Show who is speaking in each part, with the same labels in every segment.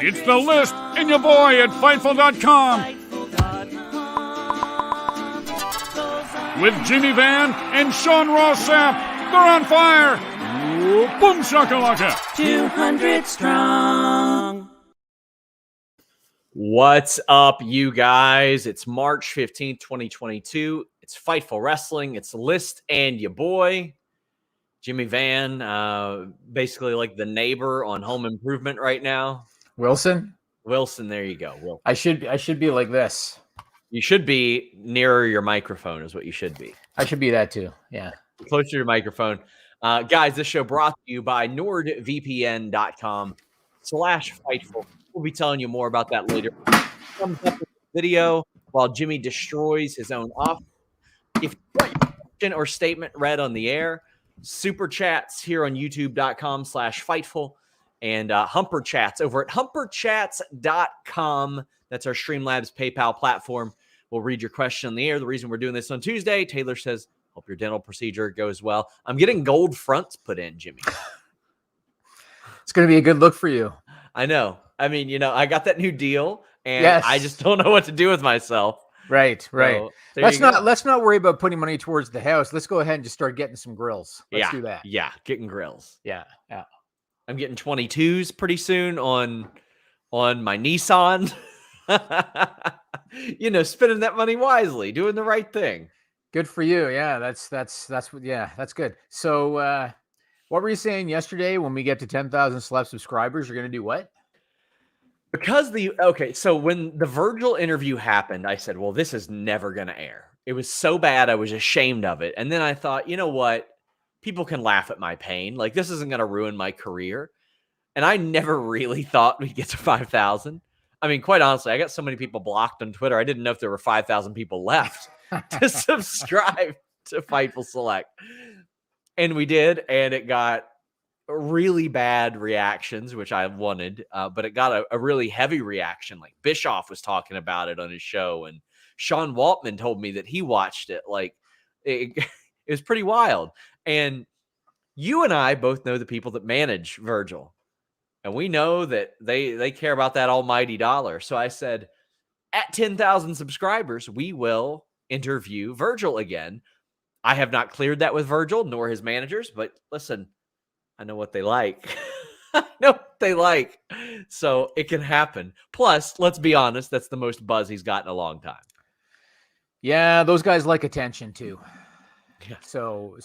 Speaker 1: It's The List and your boy at Fightful.com. With Jimmy Van and Sean Ross Sapp. They're on fire. Ooh, boom shakalaka.
Speaker 2: 200 strong.
Speaker 3: What's up, you guys? It's March 15th, 2022. It's Fightful Wrestling. It's List and your boy, Jimmy Van, basically like the neighbor on Home Improvement right now.
Speaker 4: Wilson,
Speaker 3: there you go. Will.
Speaker 4: I should be like this.
Speaker 3: You should be nearer your microphone is what you should be.
Speaker 4: I should be that too. Yeah.
Speaker 3: Closer to your microphone. Guys, this show brought to you by nordvpn.com/Fightful. We'll be telling you more about that later. Comes up with the video while Jimmy destroys his own office. If you want your question or statement read on the air, super chats here on youtube.com/Fightful and Humper chats over at humperchats.com. That's our Streamlabs PayPal platform. We'll read your question on the air. The reason we're doing this on Tuesday, Taylor says, hope your dental procedure goes well. I'm getting gold fronts put in, Jimmy.
Speaker 4: It's going to be a good look for you.
Speaker 3: I know. I mean, I got that new deal, and
Speaker 4: yes.
Speaker 3: I just don't know what to do with myself.
Speaker 4: Right.
Speaker 3: So,
Speaker 4: let's not worry about putting money towards the house. Let's go ahead and just start getting some grills. Let's do that.
Speaker 3: Yeah, getting grills.
Speaker 4: Yeah.
Speaker 3: I'm getting 22s pretty soon on my Nissan. Spending that money wisely, doing the right thing.
Speaker 4: Good for you. Yeah, that's good. So what were you saying yesterday when we get to 10,000 celeb subscribers, you're going to do what?
Speaker 3: So when the Virgil interview happened, I said, well, this is never going to air. It was so bad. I was ashamed of it. And then I thought, you know what? People can laugh at my pain. Like, this isn't going to ruin my career. And I never really thought we'd get to 5,000. I mean, quite honestly, I got so many people blocked on Twitter. I didn't know if there were 5,000 people left to subscribe to Fightful Select. And we did. And it got really bad reactions, which I wanted, but it got a really heavy reaction. Like Bischoff was talking about it on his show, and Sean Waltman told me that he watched it. Like it was pretty wild. And you and I both know the people that manage Virgil, and we know that they care about that almighty dollar. So I said, at 10,000 subscribers, we will interview Virgil again. I have not cleared that with Virgil nor his managers, but listen, I know what they like. So it can happen. Plus, let's be honest, that's the most buzz he's got in a long time.
Speaker 4: Yeah, those guys like attention too.
Speaker 3: Yeah.
Speaker 4: So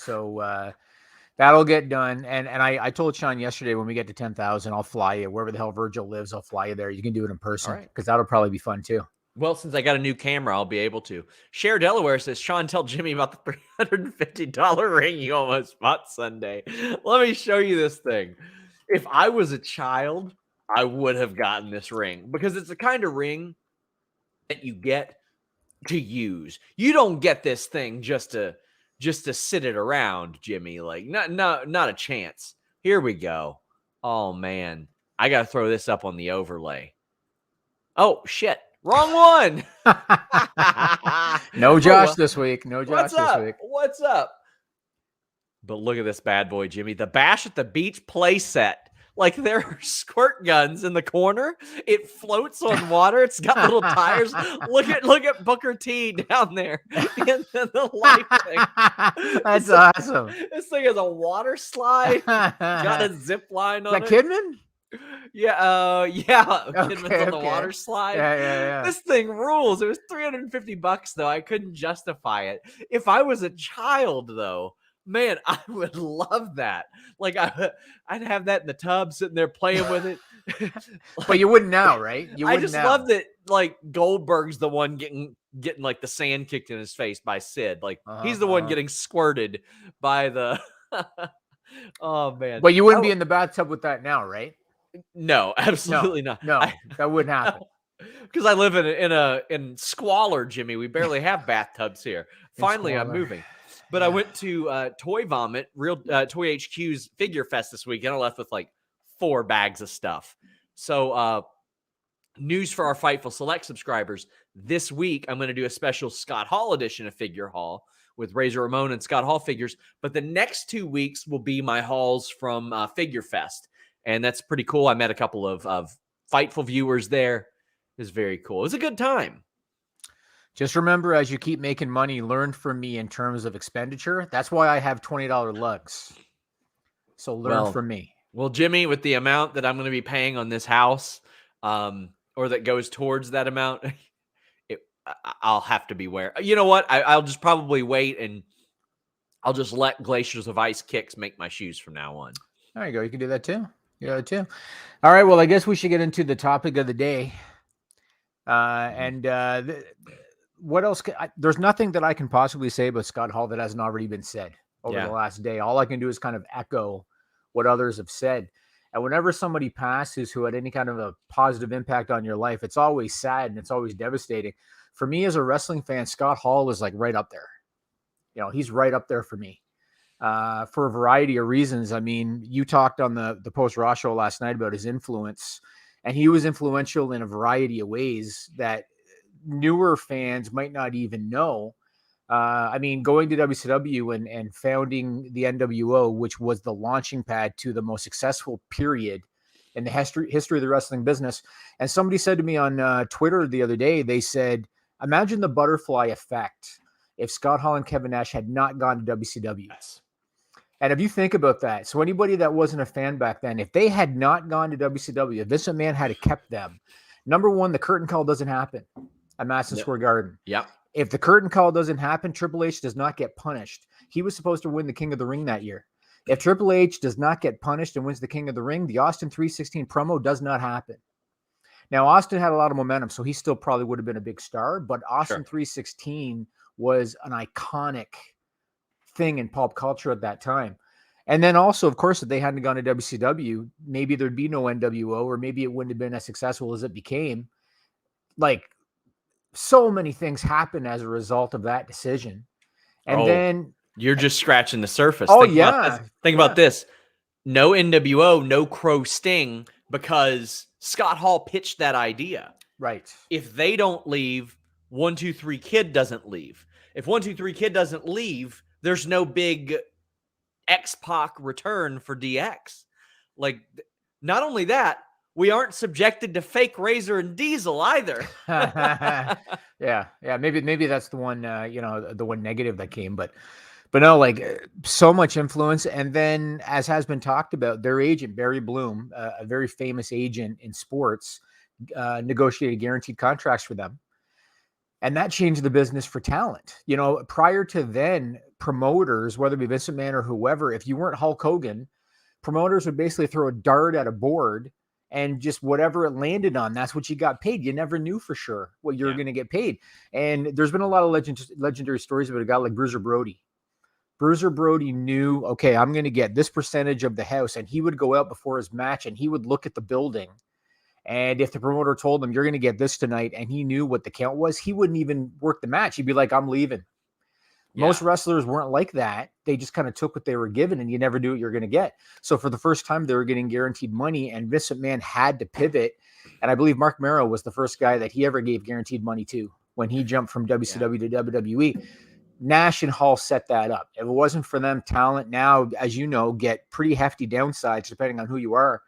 Speaker 4: that'll get done. And I told Sean yesterday, when we get to 10,000, I'll fly you wherever the hell Virgil lives. I'll fly you there. You can do it in person because that'll probably be fun too.
Speaker 3: Well, since I got a new camera, I'll be able to. Cher Delaware says, Sean, tell Jimmy about the $350 ring you almost bought Sunday. Let me show you this thing. If I was a child, I would have gotten this ring because it's the kind of ring that you get to use. You don't get this thing just to sit it around, Jimmy. Like, not a chance. Here we go. Oh, man. I got to throw this up on the overlay. Oh, shit. Wrong one.
Speaker 4: No Josh this week. No Josh this week.
Speaker 3: What's up? But look at this bad boy, Jimmy. The Bash at the Beach play set. Like, there are squirt guns in the corner. It floats on water. It's got little tires. Look at Booker T down there in the light thing.
Speaker 4: That's awesome.
Speaker 3: This thing has a water slide. Got a zip line on it.
Speaker 4: Is that Kidman?
Speaker 3: Yeah. Kidman's on the water slide.
Speaker 4: Yeah.
Speaker 3: This thing rules. It was $350 though. I couldn't justify it. If I was a child though, man, I would love that. Like I'd have that in the tub, sitting there playing with it.
Speaker 4: But you wouldn't now, right?
Speaker 3: I just love that. Like Goldberg's the one getting like the sand kicked in his face by Sid. Like he's the one getting squirted by the. Oh man!
Speaker 4: But you wouldn't be in the bathtub with that now, right?
Speaker 3: No, absolutely not.
Speaker 4: No, that wouldn't happen.
Speaker 3: Because I live in squalor, Jimmy. We barely have bathtubs here. Finally, I'm moving. But I went to Toy Vomit, Toy HQ's Figure Fest this weekend. I left with like 4 bags of stuff. So news for our Fightful Select subscribers. This week, I'm going to do a special Scott Hall edition of Figure Hall with Razor Ramon and Scott Hall figures. But the next 2 weeks will be my hauls from Figure Fest. And that's pretty cool. I met a couple of Fightful viewers there. It was very cool. It was a good time.
Speaker 4: Just remember, as you keep making money, learn from me in terms of expenditure. That's why I have $20 lugs. So learn from me.
Speaker 3: Well, Jimmy, with the amount that I'm going to be paying on this house, or that goes towards that amount, I'll have to beware. You know what? I'll just probably wait, and I'll just let Glaciers of Ice kicks make my shoes from now on.
Speaker 4: There you go. You can do that too. All right. Well, I guess we should get into the topic of the day. What else? There's nothing that I can possibly say about Scott Hall that hasn't already been said over the last day. All I can do is kind of echo what others have said. And whenever somebody passes who had any kind of a positive impact on your life, it's always sad and it's always devastating. For me as a wrestling fan, Scott Hall is like right up there. You know, he's right up there for me for a variety of reasons. I mean, you talked on the post Raw show last night about his influence, and he was influential in a variety of ways that newer fans might not even know. I mean, going to WCW and founding the NWO, which was the launching pad to the most successful period in the history of the wrestling business. And somebody said to me on Twitter the other day, they said, imagine the butterfly effect if Scott Hall and Kevin Nash had not gone to WCW.
Speaker 3: Yes.
Speaker 4: And if you think about that, so anybody that wasn't a fan back then, if they had not gone to WCW, if Vince McMahon had kept them, number one, the curtain call doesn't happen at Madison Square Garden.
Speaker 3: Yep.
Speaker 4: If the curtain call doesn't happen, Triple H does not get punished. He was supposed to win the King of the Ring that year. If Triple H does not get punished and wins the King of the Ring, the Austin 316 promo does not happen. Now, Austin had a lot of momentum, so he still probably would have been a big star, but Austin 316 was an iconic thing in pop culture at that time. And then also, of course, if they hadn't gone to WCW, maybe there'd be no NWO, or maybe it wouldn't have been as successful as it became. Like, so many things happened as a result of that decision. And then
Speaker 3: you're just scratching the surface. Think about this. No NWO, no Crow Sting, because Scott Hall pitched that idea.
Speaker 4: Right.
Speaker 3: If they don't leave, 1-2-3 Kid doesn't leave. If 1-2-3 Kid doesn't leave, there's no big X-Pac return for DX. Like, not only that, we aren't subjected to fake Razor and Diesel either.
Speaker 4: Yeah. Maybe that's the one, the one negative that came, but no, like so much influence. And then, as has been talked about, their agent, Barry Bloom, a very famous agent in sports, negotiated guaranteed contracts for them. And that changed the business for talent. You know, prior to then, promoters, whether it be Vince McMahon or whoever, if you weren't Hulk Hogan, promoters would basically throw a dart at a board, and just whatever it landed on, that's what you got paid. You never knew for sure what you were going to get paid. And there's been a lot of legendary stories about a guy like Bruiser Brody. Bruiser Brody knew, okay, I'm going to get this percentage of the house. And he would go out before his match and he would look at the building. And if the promoter told him, you're going to get this tonight, and he knew what the count was, he wouldn't even work the match. He'd be like, I'm leaving. Most wrestlers weren't like that. They just kind of took what they were given, and you never knew what you're going to get. So for the first time, they were getting guaranteed money, and Vince McMahon had to pivot. And I believe Mark Merrow was the first guy that he ever gave guaranteed money to when he jumped from WCW to WWE. Nash and Hall set that up. If it wasn't for them, talent now, as you know, get pretty hefty downsides depending on who you are.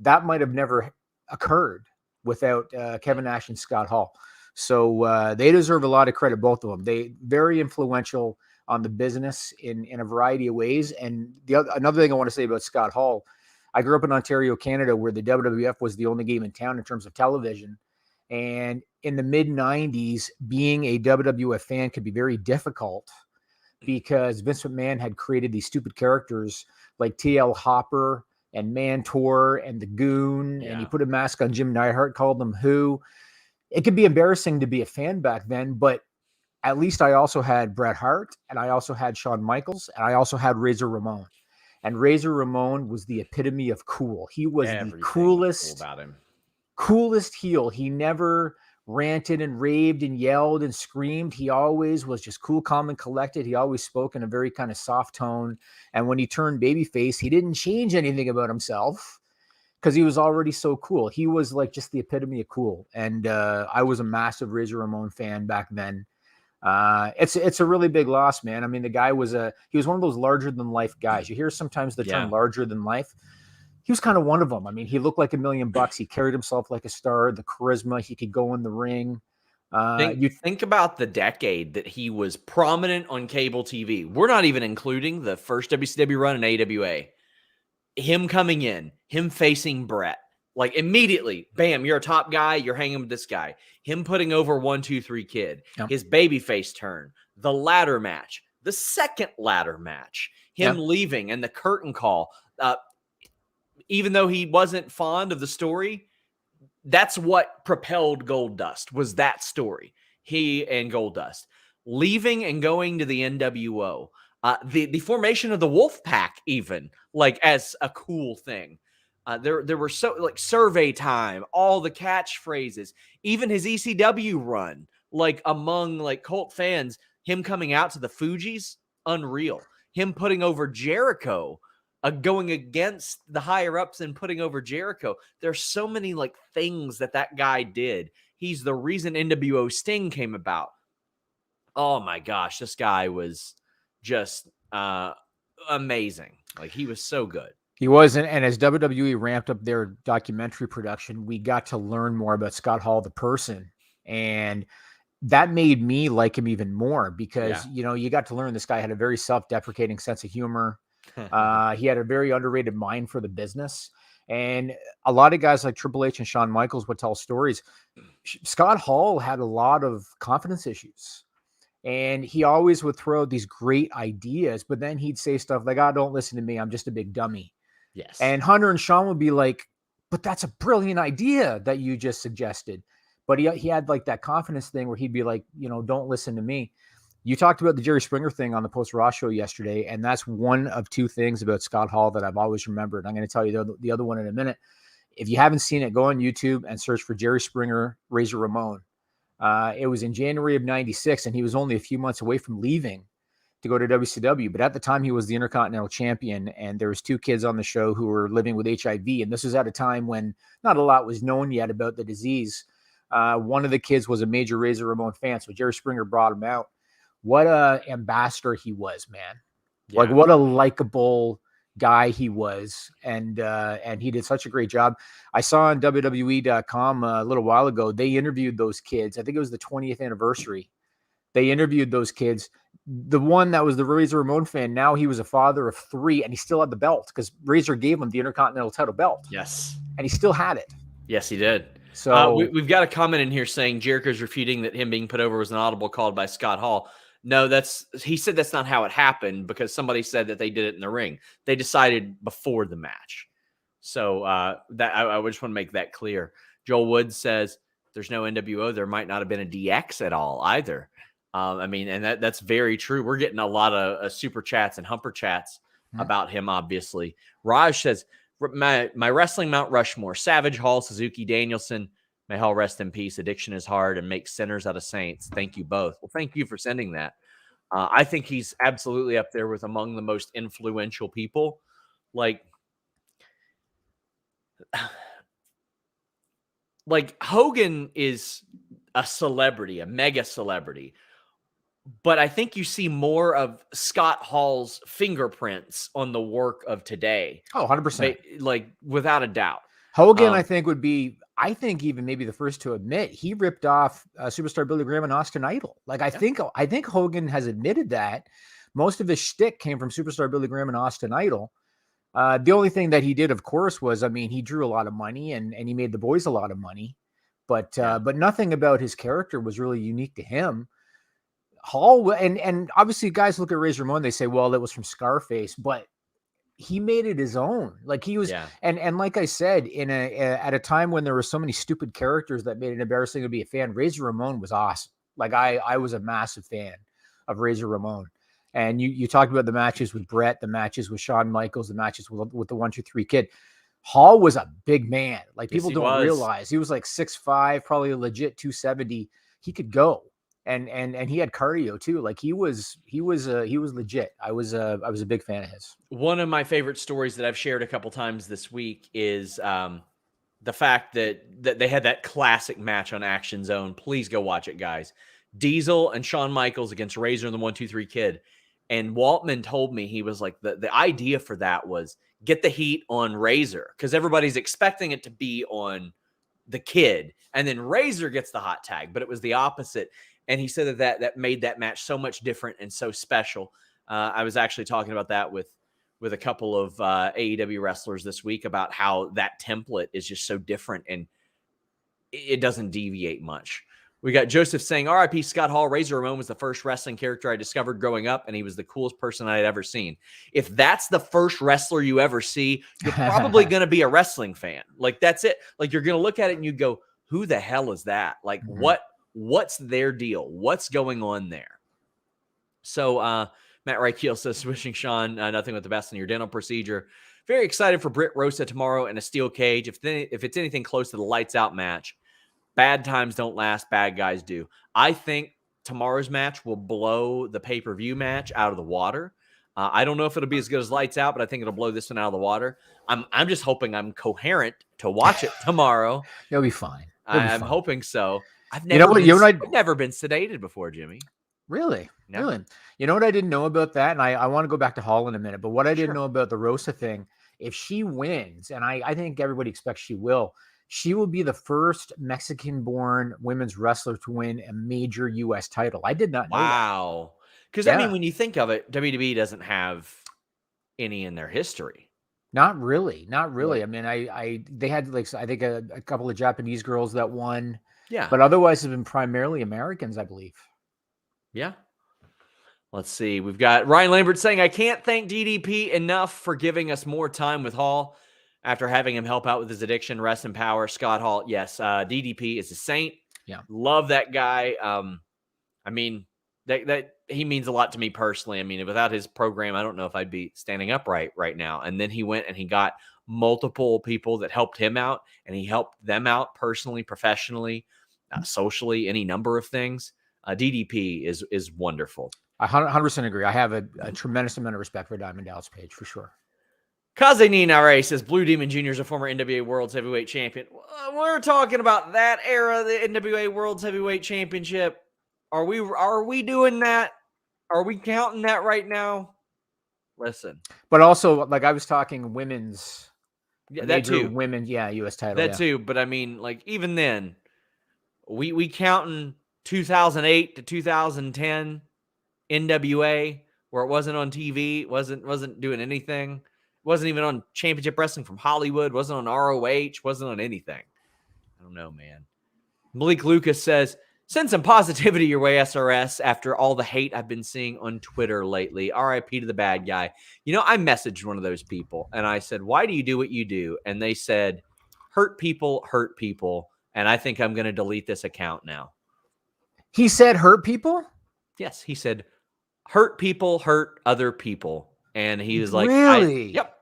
Speaker 4: That might have never occurred without Kevin Nash and Scott Hall. So they deserve a lot of credit, both of them. They very influential on the business in a variety of ways. And another thing I want to say about Scott Hall, I grew up in Ontario, Canada, where the WWF was the only game in town in terms of television. And in the mid 90s, being a WWF fan could be very difficult because Vince McMahon had created these stupid characters like TL Hopper and Mantor and the Goon. And he put a mask on Jim Neidhart, called them Who. It could be embarrassing to be a fan back then, but at least I also had Bret Hart, and I also had Shawn Michaels, and I also had Razor Ramon. And Razor Ramon was the epitome of cool. He was the coolest,
Speaker 3: cool about him.
Speaker 4: Coolest heel. He never ranted and raved and yelled and screamed. He always was just cool, calm, and collected. He always spoke in a very kind of soft tone. And when he turned babyface, he didn't change anything about himself, because he was already so cool. He was like just the epitome of cool. And I was a massive Razor Ramon fan back then. It's a really big loss, man. I mean, the guy was he was one of those larger than life guys. You hear sometimes the term larger than life. he was kind of one of them. I mean, he looked like $1 million. He carried himself like a star. The charisma, he could go in the ring.
Speaker 3: You think about the decade that he was prominent on cable TV. We're not even including the first WCW run in AWA. Him coming in, him facing Brett, like immediately, bam, you're a top guy. You're hanging with this guy. Him putting over 1, 2, 3 Kid, his babyface turn, the ladder match, the second ladder match, him leaving and the curtain call. Even though he wasn't fond of the story, that's what propelled Goldust, was that story. He and Goldust leaving and going to the NWO. The formation of the Wolf Pack, even, like, as a cool thing. There were so, like, survey time, all the catchphrases, even his ECW run, like, among, like, cult fans, him coming out to the Fugees, unreal. Him putting over Jericho, going against the higher ups and putting over Jericho. There's so many, like, things that guy did. He's the reason NWO Sting came about. Oh my gosh, this guy was just amazing. Like, he was so good.
Speaker 4: He was, and as WWE ramped up their documentary production, we got to learn more about Scott Hall, the person, and that made me like him even more because, you know, you got to learn this guy had a very self-deprecating sense of humor. He had a very underrated mind for the business. And a lot of guys like Triple H and Shawn Michaels would tell stories. Scott Hall had a lot of confidence issues. And he always would throw these great ideas, but then he'd say stuff like, "Oh, don't listen to me. I'm just a big dummy."
Speaker 3: Yes.
Speaker 4: And Hunter and Shawn would be like, "But that's a brilliant idea that you just suggested." But he had like that confidence thing where he'd be like, you know, "Don't listen to me." You talked about the Jerry Springer thing on the Post Raw show yesterday, and that's one of two things about Scott Hall that I've always remembered. I'm going to tell you the other one in a minute. If you haven't seen it, go on YouTube and search for Jerry Springer, Razor Ramon. It was in January of '96, and he was only a few months away from leaving to go to WCW. But at the time, he was the Intercontinental Champion, and there was 2 kids on the show who were living with HIV. And this was at a time when not a lot was known yet about the disease. One of the kids was a major Razor Ramon fan, so Jerry Springer brought him out. What a ambassador he was, man. Yeah. Like, what a likable guy he was. And he did such a great job. I saw on WWE.com a little while ago, they interviewed those kids. I think it was the 20th anniversary. They interviewed those kids. The one that was the Razor Ramon fan, now he was a father of 3, and he still had the belt because Razor gave him the Intercontinental title belt.
Speaker 3: Yes.
Speaker 4: And he still had it.
Speaker 3: Yes, he did.
Speaker 4: So
Speaker 3: we've got a comment in here saying Jericho's refuting that him being put over was an audible called by Scott Hall. No, he said that's not how it happened because somebody said that they did it in the ring. They decided before the match. So that I just want to make that clear. Joel Wood says there's no NWO. There might not have been a DX at all either. I mean, and that's very true. We're getting a lot of super chats and Humper chats about him, obviously. Raj says, my wrestling Mount Rushmore, Savage, Hall, Suzuki, Danielson. May Hall rest in peace. Addiction is hard and makes sinners out of saints. Thank you both. Well, thank you for sending that. I think he's absolutely up there with among the most influential people. Like Hogan is a celebrity, a mega celebrity. But I think you see more of Scott Hall's fingerprints on the work of today.
Speaker 4: Oh, 100%.
Speaker 3: Like, without a doubt.
Speaker 4: Hogan, I think, would be, I think, even maybe the first to admit he ripped off Superstar Billy Graham and Austin Idol. Like, I think Hogan has admitted that most of his shtick came from Superstar Billy Graham and Austin Idol. The only thing that he did, of course, was, I mean, he drew a lot of money and he made the boys a lot of money, but nothing about his character was really unique to him. Hall, and obviously guys look at Razor Ramon, they say, well, it was from Scarface, but he made it his own. Like, he was, and like I said, at a time when there were so many stupid characters that made it embarrassing to be a fan, Razor Ramon was awesome. Like, I was a massive fan of Razor Ramon. And you talked about the matches with Brett, the matches with Shawn Michaels, the matches with the 1, 2, 3 Kid. Hall was a big man. Like, people don't realize he was like 6'5", probably a legit 270. He could go. And he had cardio too. Like, he was legit. I was a big fan of his.
Speaker 3: One of my favorite stories that I've shared a couple times this week is the fact that they had that classic match on Action Zone. Please go watch it, guys. Diesel and Shawn Michaels against Razor and the 1, 2, 3 Kid. And Waltman told me, he was like, the idea for that was get the heat on Razor because everybody's expecting it to be on the kid, and then Razor gets the hot tag, but it was the opposite. And he said that made that match so much different and so special. I was actually talking about that with a couple of AEW wrestlers this week about how that template is just so different and it doesn't deviate much. We got Joseph saying, RIP Scott Hall. Razor Ramon was the first wrestling character I discovered growing up, and he was the coolest person I had ever seen. If that's the first wrestler you ever see, you're probably going to be a wrestling fan. Like, that's it. Like, you're going to look at it and you go, who the hell is that? Like, what's their deal? What's going on there? So, Matt Reichel says, wishing Sean nothing but the best in your dental procedure. Very excited for Britt Rosa tomorrow in a steel cage. If it's anything close to the lights out match, bad times don't last, bad guys do. I think tomorrow's match will blow the pay-per-view match out of the water. I don't know if it'll be as good as lights out, but I think it'll blow this one out of the water. I'm just hoping I'm coherent to watch it tomorrow.
Speaker 4: You'll be fine.
Speaker 3: I'm hoping so. I've
Speaker 4: never
Speaker 3: been sedated before, Jimmy.
Speaker 4: Really?
Speaker 3: Never.
Speaker 4: Really? You know what I didn't know about that? And I want to go back to Holland in a minute, but what I didn't know about the Rosa thing, if she wins, and I think everybody expects she will be the first Mexican-born women's wrestler to win a major U.S. title. I did not know
Speaker 3: Wow. Because, I mean, when you think of it, WWE doesn't have any in their history.
Speaker 4: Not really. Not really.
Speaker 3: Yeah.
Speaker 4: I mean, they had, like, I think a couple of Japanese girls that won.
Speaker 3: Yeah.
Speaker 4: But otherwise have been primarily Americans, I believe.
Speaker 3: Yeah. Let's see. We've got Ryan Lambert saying, I can't thank DDP enough for giving us more time with Hall after having him help out with his addiction. Rest in power, Scott Hall. Yes, DDP is a saint.
Speaker 4: Yeah.
Speaker 3: Love that guy. I mean, that he means a lot to me personally. I mean, without his program, I don't know if I'd be standing upright right now. And then he went and he got multiple people that helped him out, and he helped them out personally, professionally, socially, any number of things. DDP is wonderful.
Speaker 4: I 100% agree. I have a tremendous amount of respect for Diamond Dallas Page, for sure.
Speaker 3: Kaze Nara says Blue Demon Jr. is a former NWA World's Heavyweight Champion. We're talking about that era, the NWA World's Heavyweight Championship. Are we doing that? Are we counting that right now? Listen.
Speaker 4: But also, like, I was talking women's.
Speaker 3: Yeah, that too.
Speaker 4: Women, U.S. title.
Speaker 3: That too. But I mean, like, even then, we counting 2008 to 2010 NWA, where it wasn't on TV, wasn't doing anything, wasn't even on Championship Wrestling from Hollywood, wasn't on ROH, wasn't on anything. I don't know, man. Malik Lucas says, send some positivity your way, SRS, after all the hate I've been seeing on Twitter lately. RIP to the bad guy. You know, I messaged one of those people, and I said, why do you do what you do? And they said, hurt people. And I think I'm going to delete this account now.
Speaker 4: He said hurt people?
Speaker 3: Yes, he said hurt people, hurt other people. And he was like,
Speaker 4: really?
Speaker 3: Yep.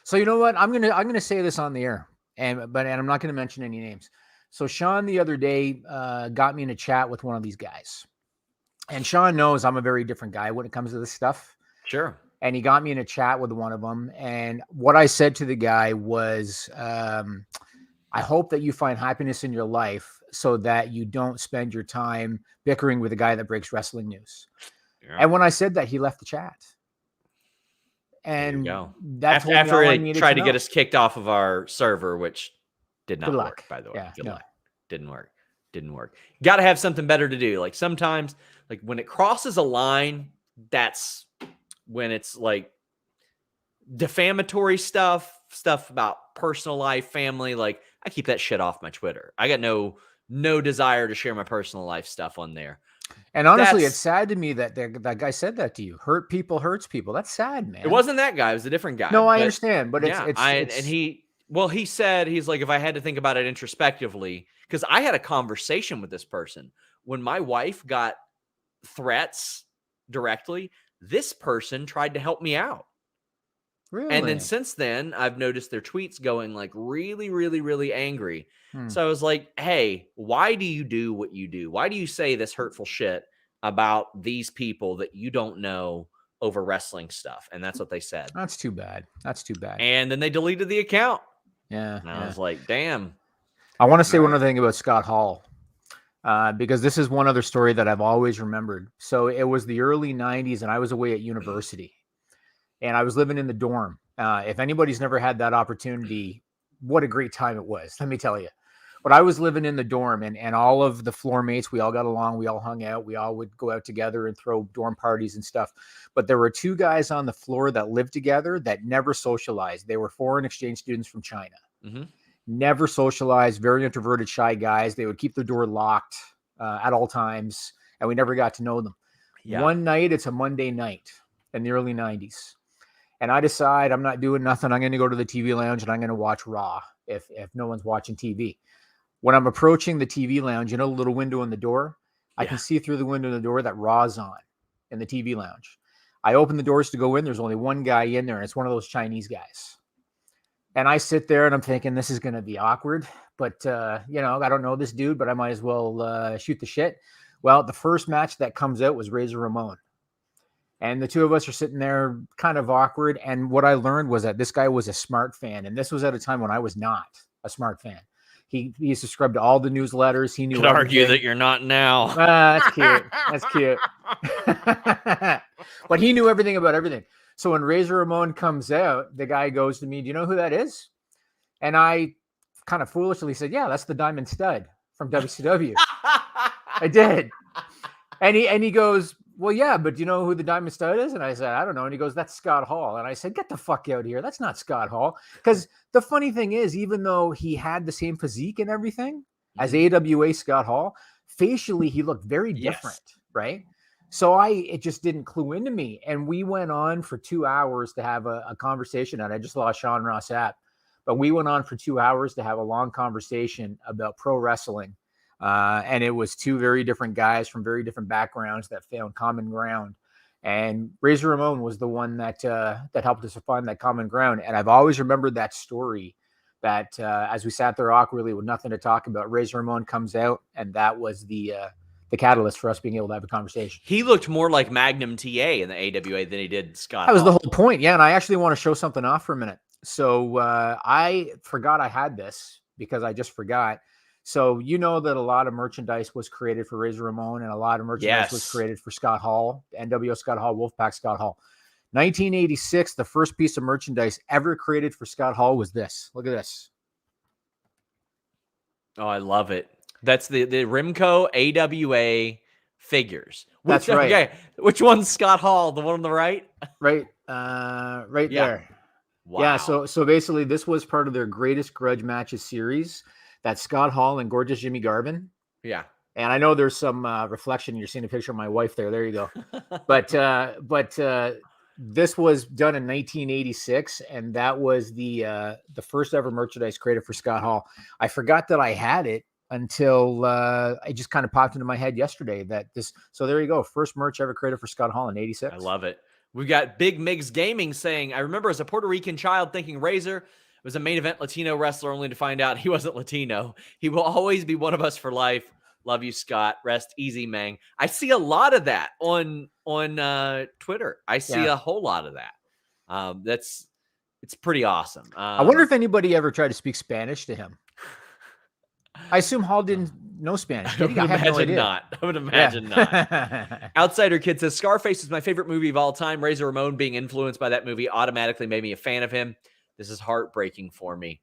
Speaker 4: So you know what? I'm gonna say this on the air, and I'm not gonna mention any names. So Sean the other day got me in a chat with one of these guys. And Sean knows I'm a very different guy when it comes to this stuff.
Speaker 3: Sure.
Speaker 4: And he got me in a chat with one of them. And what I said to the guy was, I hope that you find happiness in your life so that you don't spend your time bickering with a guy that breaks wrestling news. Yeah. And when I said that, he left the chat. And that's
Speaker 3: after he tried to get us kicked off of our server, which did not work, by the way.
Speaker 4: Yeah, no.
Speaker 3: Didn't work. Got to have something better to do. Like sometimes, like when it crosses a line, that's when it's like defamatory stuff about personal life, family. Like I keep that shit off my Twitter. I got no desire to share my personal life stuff on there.
Speaker 4: And honestly, it's sad to me that that guy said that to you. Hurt people hurts people. That's sad, man.
Speaker 3: It wasn't that guy. It was a different guy.
Speaker 4: No, I understand, but
Speaker 3: he said, he's like, if I had to think about it introspectively, because I had a conversation with this person when my wife got threats directly, this person tried to help me out.
Speaker 4: Really?
Speaker 3: And then since then, I've noticed their tweets going like really, really, really angry. So I was like, hey, why do you do what you do? Why do you say this hurtful shit about these people that you don't know over wrestling stuff? And that's what they said.
Speaker 4: That's too bad.
Speaker 3: And then they deleted the account.
Speaker 4: Yeah.
Speaker 3: And I was like, damn.
Speaker 4: I want to say one other thing about Scott Hall, because this is one other story that I've always remembered. So it was the early 90s and I was away at university and I was living in the dorm. If anybody's never had that opportunity, what a great time it was. Let me tell you. But I was living in the dorm, and all of the floor mates, we all got along. We all hung out. We all would go out together and throw dorm parties and stuff. But there were two guys on the floor that lived together that never socialized. They were foreign exchange students from China.
Speaker 3: Mm-hmm.
Speaker 4: Never socialized, very introverted, shy guys. They would keep the door locked at all times, and we never got to know them.
Speaker 3: Yeah.
Speaker 4: One night, it's a Monday night in the early 90s. And I decide I'm not doing nothing. I'm going to go to the TV lounge and I'm going to watch Raw if no one's watching TV. When I'm approaching the TV lounge, the little window in the door, I can see through the window in the door that Raw's on in the TV lounge. I open the doors to go in. There's only one guy in there, and it's one of those Chinese guys. And I sit there and I'm thinking, this is going to be awkward. But, I don't know this dude, but I might as well shoot the shit. Well, the first match that comes out was Razor Ramon. And the two of us are sitting there kind of awkward. And what I learned was that this guy was a smart fan. And this was at a time when I was not a smart fan. He subscribed to all the newsletters. He knew.
Speaker 3: Could argue that you're not now.
Speaker 4: That's cute. That's cute. But he knew everything about everything. So when Razor Ramon comes out, the guy goes to me, "Do you know who that is?" And I kind of foolishly said, "Yeah, that's the Diamond Stud from WCW." I did. And he goes, "Well, yeah, but do you know who the Diamond Stud is?" And I said, "I don't know." And he goes, "That's Scott Hall." And I said, "Get the fuck out of here. That's not Scott Hall." Because the funny thing is, even though he had the same physique and everything as AWA Scott Hall, facially, he looked very different, right? So it just didn't clue into me. And we went on for 2 hours to have a conversation. And I just lost Ross Sapp. But we went on for 2 hours to have a long conversation about pro wrestling. And it was two very different guys from very different backgrounds that found common ground. And Razor Ramon was the one that helped us find that common ground. And I've always remembered that story that as we sat there awkwardly with nothing to talk about, Razor Ramon comes out, and that was the catalyst for us being able to have a conversation.
Speaker 3: He looked more like Magnum TA in the AWA than he did Scott.
Speaker 4: That was the whole point. Yeah. And I actually want to show something off for a minute. So I forgot I had this because I just forgot. So you know that a lot of merchandise was created for Razor Ramon, and a lot of merchandise was created for Scott Hall, NWO Scott Hall, Wolfpack Scott Hall. 1986, the first piece of merchandise ever created for Scott Hall was this. Look at this.
Speaker 3: Oh, I love it. That's the Rimco AWA figures.
Speaker 4: That's right.
Speaker 3: Okay. Which one's Scott Hall? The one on the right?
Speaker 4: Right. Right there.
Speaker 3: Wow.
Speaker 4: Yeah. So basically, this was part of their Greatest Grudge Matches series. That's Scott Hall and Gorgeous Jimmy Garvin.
Speaker 3: Yeah.
Speaker 4: And I know there's some reflection. You're seeing a picture of my wife there. There you go. But this was done in 1986, and that was the first ever merchandise created for Scott Hall. I forgot that I had it until it just kind of popped into my head yesterday. So there you go. First merch ever created for Scott Hall in 86.
Speaker 3: I love it. We've got Big Migs Gaming saying, "I remember as a Puerto Rican child thinking Razor was a main event Latino wrestler, only to find out he wasn't Latino. He will always be one of us for life. Love you, Scott. Rest easy, Mang." I see a lot of that on Twitter. I see a whole lot of that. It's pretty awesome.
Speaker 4: I wonder if anybody ever tried to speak Spanish to him. I assume Hall didn't know Spanish.
Speaker 3: I would imagine not. I would imagine not. Outsider Kid says, "Scarface is my favorite movie of all time. Razor Ramon being influenced by that movie automatically made me a fan of him. This is heartbreaking for me."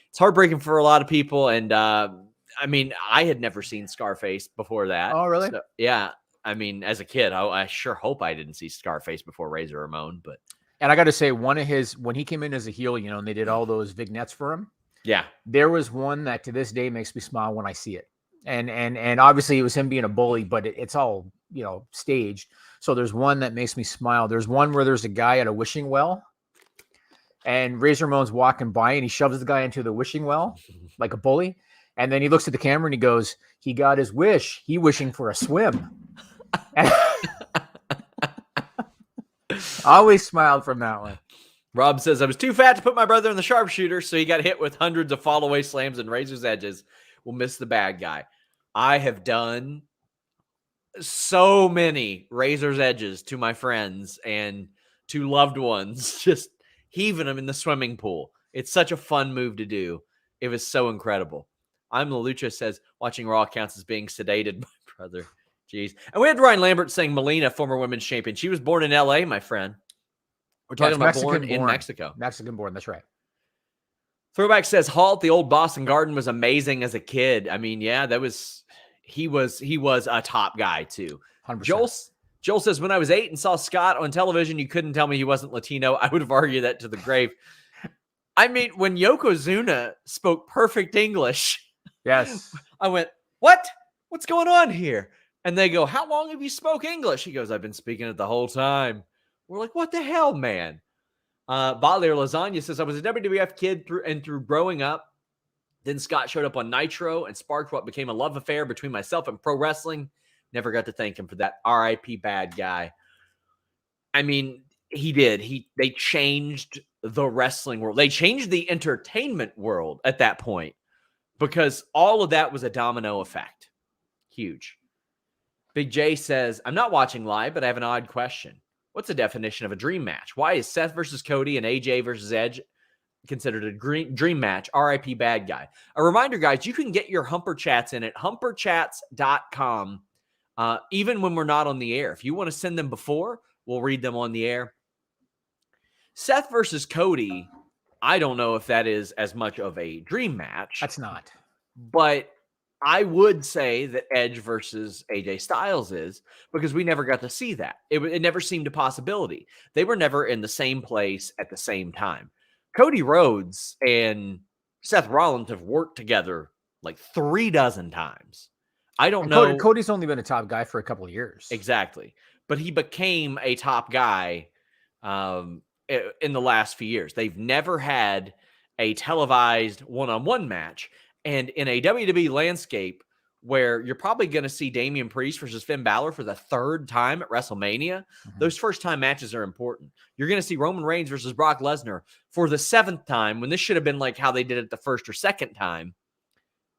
Speaker 3: It's heartbreaking for a lot of people. And I mean, I had never seen Scarface before that.
Speaker 4: Oh, really?
Speaker 3: So, yeah. I mean, as a kid, I sure hope I didn't see Scarface before Razor Ramon.
Speaker 4: And I got to say, when he came in as a heel, and they did all those vignettes for him.
Speaker 3: Yeah.
Speaker 4: There was one that to this day makes me smile when I see it. And obviously it was him being a bully, but it's all, staged. So there's one that makes me smile. There's one where there's a guy at a wishing well, and Razor Ramon's walking by and he shoves the guy into the wishing well like a bully. And then he looks at the camera and he goes, "He got his wish. He wishing for a swim." Always smiled from that one.
Speaker 3: Rob says, "I was too fat to put my brother in the sharpshooter, so he got hit with hundreds of fall away slams and Razor's edges. We'll miss the bad guy." I have done so many Razor's edges to my friends and to loved ones, just heaving them in the swimming pool. It's such a fun move to do. It was so incredible. I'm Lelucha says, "Watching Raw counts as being sedated, my brother." Jeez. And we had Ryan Lambert saying, "Melina, former women's champion. She was born in LA, my friend." We're talking about
Speaker 4: Mexican
Speaker 3: born in Mexico.
Speaker 4: Mexican born. That's right.
Speaker 3: Throwback says Hall at the old Boston Garden was amazing as a kid. I mean, yeah, he was a top guy too.
Speaker 4: 100%.
Speaker 3: Joel says, when I was 8 and saw Scott on television, you couldn't tell me he wasn't Latino. I would have argued that to the grave. I mean, when Yokozuna spoke perfect English,
Speaker 4: Yes.
Speaker 3: I went, what? What's going on here? And they go, how long have you spoke English? He goes, I've been speaking it the whole time. We're like, what the hell, man? Butler Lasagna says, I was a WWF kid through growing up. Then Scott showed up on Nitro and sparked what became a love affair between myself and pro wrestling. Never got to thank him for that. R.I.P. bad guy. I mean, he did. They changed the wrestling world. They changed the entertainment world at that point because all of that was a domino effect. Huge. Big J says, I'm not watching live, but I have an odd question. What's the definition of a dream match? Why is Seth versus Cody and AJ versus Edge considered a dream match? RIP bad guy. A reminder, guys, you can get your Humper chats in at humperchats.com even when we're not on the air. If you want to send them before, we'll read them on the air. Seth versus Cody, I don't know if that is as much of a dream match.
Speaker 4: That's not.
Speaker 3: But I would say that Edge versus AJ Styles is, because we never got to see that. It never seemed a possibility. They were never in the same place at the same time. Cody Rhodes and Seth Rollins have worked together like 36 times. I don't know.
Speaker 4: Cody's only been a top guy for a couple of years.
Speaker 3: Exactly. But he became a top guy in the last few years. They've never had a televised one-on-one match. And in a WWE landscape where you're probably going to see Damian Priest versus Finn Balor for the 3rd time at WrestleMania, those first-time matches are important. You're going to see Roman Reigns versus Brock Lesnar for the 7th time, when this should have been like how they did it the 1st or 2nd time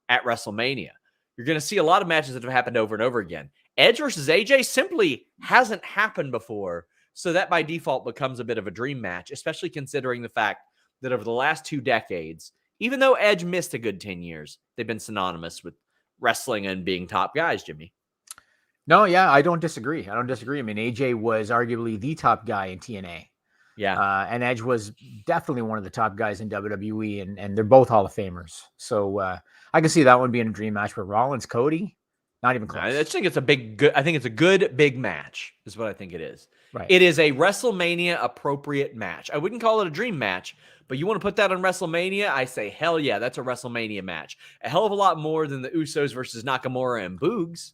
Speaker 3: at WrestleMania. You're going to see a lot of matches that have happened over and over again. Edge versus AJ simply hasn't happened before, so that by default becomes a bit of a dream match, especially considering the fact that over the last 2 decades, even though Edge missed a good 10 years, they've been synonymous with wrestling and being top guys, Jimmy.
Speaker 4: No, yeah, I don't disagree. I mean, AJ was arguably the top guy in TNA.
Speaker 3: Yeah.
Speaker 4: And Edge was definitely one of the top guys in WWE, and they're both Hall of Famers. So I can see that one being a dream match. But Rollins, Cody, not even close.
Speaker 3: I just think it's a good big match is what I think it is.
Speaker 4: Right.
Speaker 3: It is a WrestleMania appropriate match. I wouldn't call it a dream match, but you want to put that on WrestleMania? I say, hell yeah, that's a WrestleMania match. A hell of a lot more than the Usos versus Nakamura and Boogs.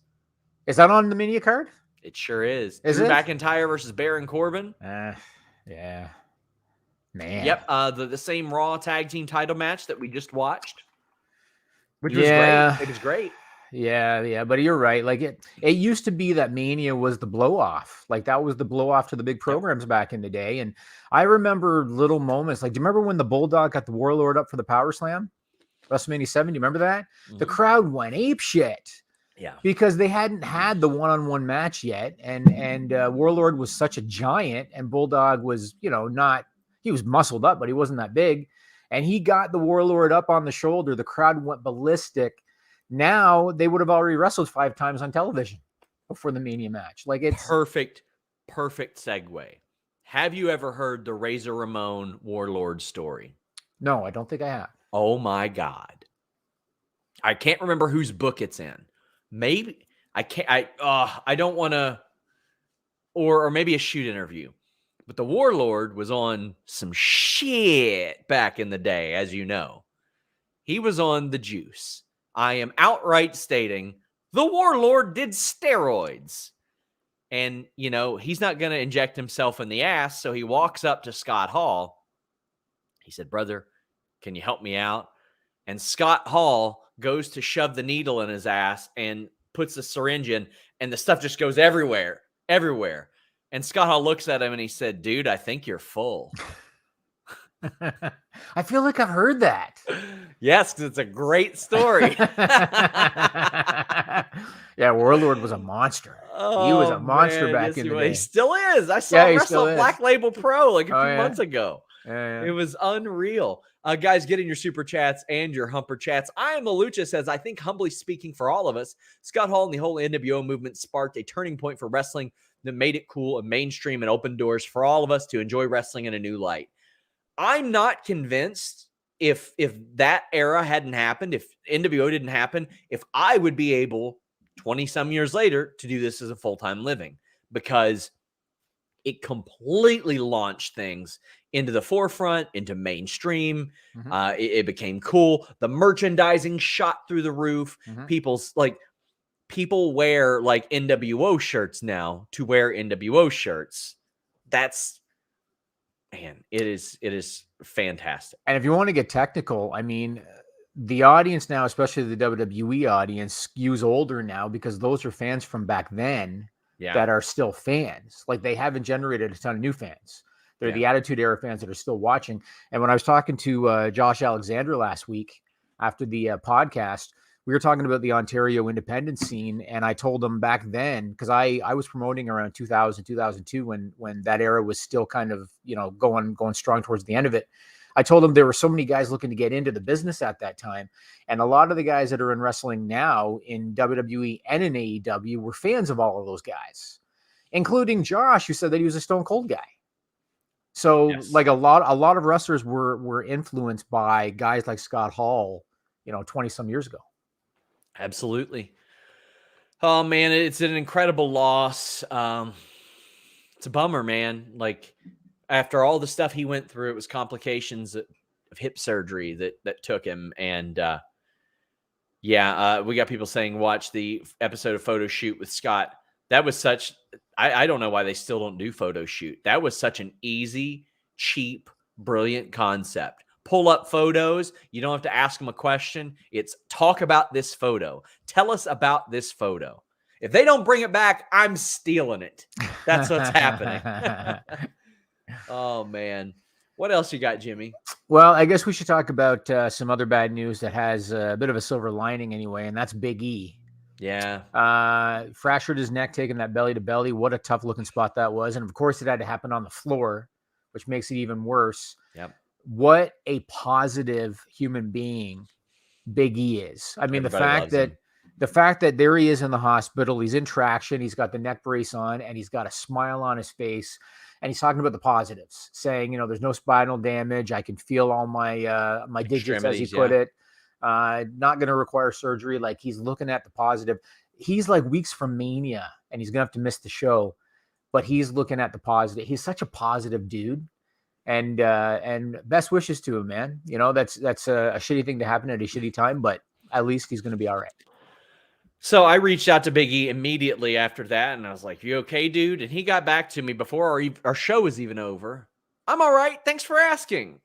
Speaker 4: Is that on the Mania card?
Speaker 3: It sure is.
Speaker 4: Is
Speaker 3: Drew
Speaker 4: it?
Speaker 3: McIntyre versus Baron Corbin.
Speaker 4: Yeah. Man.
Speaker 3: Yep. The same Raw tag team title match that we just watched. Which was
Speaker 4: Yeah.
Speaker 3: great. It was great.
Speaker 4: Yeah, but you're right. Like it used to be that Mania was the blow off. Like that was the blow off to the big programs back in the day. And I remember little moments. Like, do you remember when the Bulldog got the Warlord up for the Power Slam? WrestleMania 7. Do you remember that? The crowd went ape shit.
Speaker 3: Yeah.
Speaker 4: Because they hadn't had the one-on-one match yet. And Warlord was such a giant, and Bulldog was, he was muscled up, but he wasn't that big. And he got the Warlord up on the shoulder. The crowd went ballistic. Now they would have already wrestled 5 times on television before the Mania match. Like it's
Speaker 3: perfect segue. Have you ever heard the Razor Ramon Warlord story?
Speaker 4: No, I don't think I have.
Speaker 3: Oh my God. I can't remember whose book it's in. Maybe I can't, I don't want to, or maybe a shoot interview, but the Warlord was on some shit back in the day. As you know, he was on the juice. I am outright stating the Warlord did steroids. And, he's not going to inject himself in the ass. So he walks up to Scott Hall. He said, brother, can you help me out? And Scott Hall goes to shove the needle in his ass and puts the syringe in, and the stuff just goes everywhere. And Scott Hall looks at him and he said, dude, I think you're full.
Speaker 4: I feel like I've heard that.
Speaker 3: Yes, because it's a great story.
Speaker 4: Yeah, Warlord was a monster. He was a monster back in the day.
Speaker 3: He still is. I saw him wrestle
Speaker 4: at
Speaker 3: Black Label Pro like a few
Speaker 4: yeah.
Speaker 3: months ago.
Speaker 4: Yeah.
Speaker 3: It was unreal. Guys, get in your super chats and your Humper chats. I am Malucha says, I think humbly speaking for all of us, Scott Hall and the whole NWO movement sparked a turning point for wrestling that made it cool and mainstream and opened doors for all of us to enjoy wrestling in a new light. I'm not convinced if that era hadn't happened, if NWO didn't happen, if I would be able 20 some years later to do this as a full-time living, because it completely launched things into the forefront, into mainstream. It became cool. The merchandising shot through the roof. People wear like NWO shirts now to wear NWO shirts. That's, man, it is fantastic.
Speaker 4: And if you want to get technical, I mean, the audience now, especially the WWE audience, skews older now because those are fans from back then that are still fans. Like, they haven't generated a ton of new fans. They're the Attitude Era fans that are still watching. And when I was talking to Josh Alexander last week after the podcast, we were talking about the Ontario independent scene. And I told him back then, because I was promoting around 2000, 2002, when that era was still kind of, going strong towards the end of it. I told him there were so many guys looking to get into the business at that time. And a lot of the guys that are in wrestling now in WWE and in AEW were fans of all of those guys, including Josh, who said that he was a Stone Cold guy. So like a lot of wrestlers were influenced by guys like Scott Hall, 20 some years ago.
Speaker 3: Absolutely. Oh man, it's an incredible loss. It's a bummer, man. Like, after all the stuff he went through, it was complications of hip surgery that took him. And we got people saying, watch the episode of Photo Shoot with Scott. That was such, I don't know why they still don't do Photo Shoot. That was such an easy, cheap, brilliant concept. Pull up photos. You don't have to ask them a question. It's talk about this photo. Tell us about this photo. If they don't bring it back, I'm stealing it. That's what's happening. Oh, man. What else you got, Jimmy?
Speaker 4: Well, I guess we should talk about some other bad news that has a bit of a silver lining anyway, and that's Big E.
Speaker 3: Yeah.
Speaker 4: Fractured his neck, taking that belly to belly. What a tough looking spot that was. And of course, it had to happen on the floor, which makes it even worse.
Speaker 3: Yep.
Speaker 4: What a positive human being Big E is. I mean, the fact that there he is in the hospital, he's in traction, he's got the neck brace on, and he's got a smile on his face. And he's talking about the positives, saying, there's no spinal damage. I can feel all my my digits, as he put it. Not going to require surgery. Like, he's looking at the positive. He's like weeks from Mania, and he's going to have to miss the show. But he's looking at the positive. He's such a positive dude. And best wishes to him, man. That's a shitty thing to happen at a shitty time, but at least he's going to be all right.
Speaker 3: So I reached out to Big E immediately after that, and I was like, you okay, dude? And he got back to me before our show was even over. I'm all right. Thanks for asking.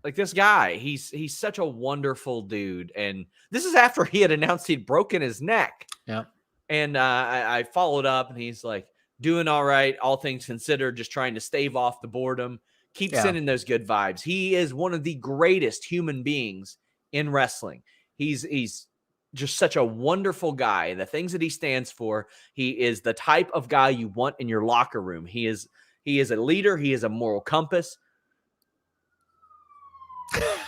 Speaker 3: Like, this guy, he's such a wonderful dude. And this is after he had announced he'd broken his neck.
Speaker 4: Yeah.
Speaker 3: And I followed up, and he's like, doing all right, all things considered, just trying to stave off the boredom. Keep sending those good vibes. He is one of the greatest human beings in wrestling. He's just such a wonderful guy. The things that he stands for, he is the type of guy you want in your locker room. He is a leader. He is a moral compass.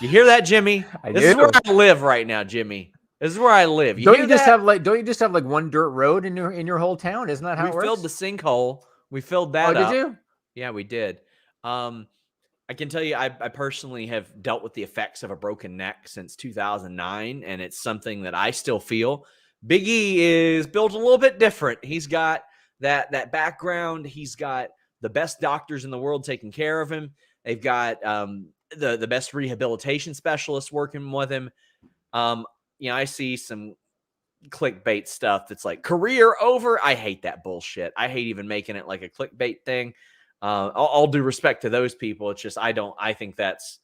Speaker 3: You hear that, Jimmy? This is where I live right now, Jimmy. This is where I live.
Speaker 4: Don't you just have like one dirt road in your whole town? Isn't that how it works?
Speaker 3: We filled the sinkhole. We filled that up.
Speaker 4: Did you?
Speaker 3: Yeah, we did. I can tell you, I personally have dealt with the effects of a broken neck since 2009, and it's something that I still feel. Big E is built a little bit different. He's got that background. He's got the best doctors in the world taking care of him. They've got the best rehabilitation specialists working with him. I see some clickbait stuff that's like career over. I hate that bullshit. I hate even making it like a clickbait thing. All due respect to those people. It's just, I think that's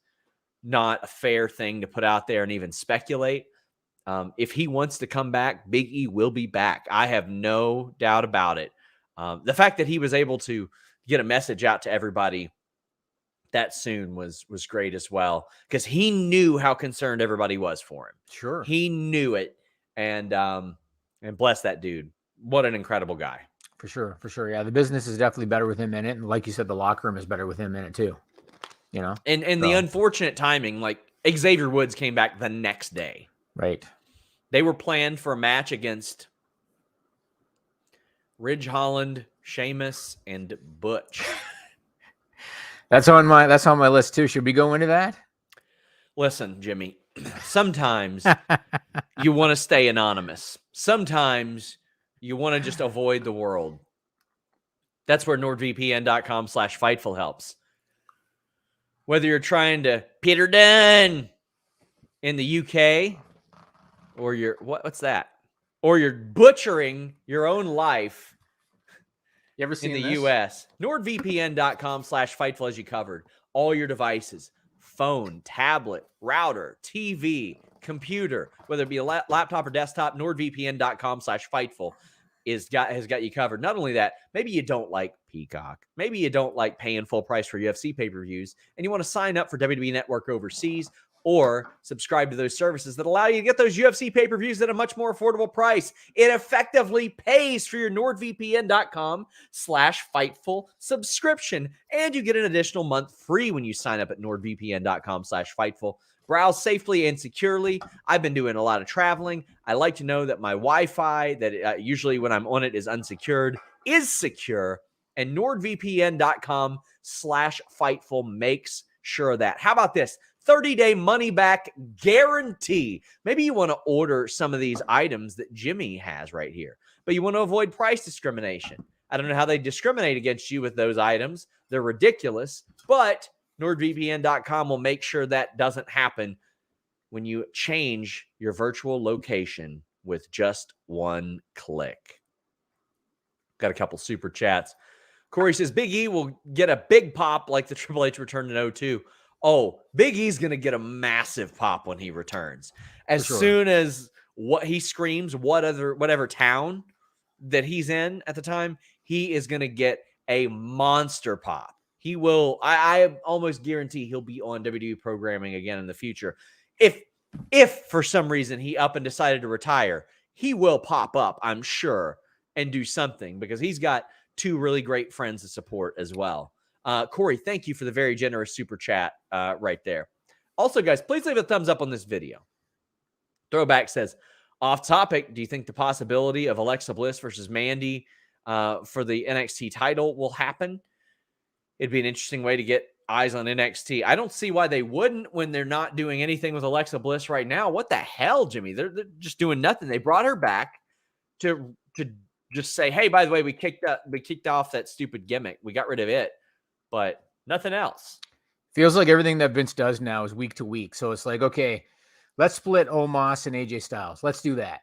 Speaker 3: not a fair thing to put out there and even speculate. If he wants to come back, Big E will be back. I have no doubt about it. The fact that he was able to get a message out to everybody that soon was great as well, because he knew how concerned everybody was for him.
Speaker 4: Sure.
Speaker 3: He knew it. And bless that dude. What an incredible guy.
Speaker 4: For sure. Yeah, the business is definitely better with him in it. And like you said, the locker room is better with him in it too. you know.
Speaker 3: And the unfortunate timing, like Xavier Woods came back the next day.
Speaker 4: Right.
Speaker 3: They were planned for a match against Ridge Holland, Sheamus, and Butch.
Speaker 4: That's on my list too. Should we go into that?
Speaker 1: Listen, Jimmy, sometimes you want to stay anonymous. Sometimes you want to just avoid the world. That's where NordVPN.com/Fightful helps. Whether you're trying to Peter Dunn in the UK, or you're what's that? Or you're butchering your own life
Speaker 4: You ever seen
Speaker 1: in the
Speaker 4: this?
Speaker 1: US. NordVPN.com/Fightful has you covered. All your devices, phone, tablet, router, TV, computer, whether it be a laptop or desktop, NordVPN.com/Fightful has got you covered. Not only that, maybe you don't like Peacock. Maybe you don't like paying full price for UFC pay-per-views, and you want to sign up for WWE Network overseas, or subscribe to those services that allow you to get those UFC pay-per-views at a much more affordable price. It effectively pays for your NordVPN.com/Fightful subscription, and you get an additional month free when you sign up at NordVPN.com/Fightful. Browse safely and securely. I've been doing a lot of traveling. I like to know that my Wi-Fi, that usually when I'm on it is unsecured, is secure, and NordVPN.com/Fightful makes sure of that. How about this? 30-day money-back guarantee. Maybe you want to order some of these items that Jimmy has right here, but you want to avoid price discrimination. I don't know how they discriminate against you with those items. They're ridiculous, but NordVPN.com will make sure that doesn't happen when you change your virtual location with just one click. Got a couple super chats. Corey says, Big E will get a big pop like the Triple H returned in 02. Oh, Big E's going to get a massive pop when he returns. As soon as what he screams, whatever town that he's in at the time, he is going to get a monster pop. He will, I almost guarantee he'll be on WWE programming again in the future. If for some reason he up and decided to retire, he will pop up, I'm sure, and do something, because he's got two really great friends to support as well. Corey, thank you for the very generous super chat right there. Also, guys, please leave a thumbs up on this video. Throwback says, off topic, do you think the possibility of Alexa Bliss versus Mandy for the NXT title will happen? It'd be an interesting way to get eyes on NXT. I don't see why they wouldn't when they're not doing anything with Alexa Bliss right now. What the hell, Jimmy? They're just doing nothing. They brought her back to just say, hey, by the way, we kicked off that stupid gimmick. We got rid of it, but nothing else.
Speaker 4: Feels like everything that Vince does now is week to week. So it's like, okay, let's split Omos and AJ Styles. Let's do that.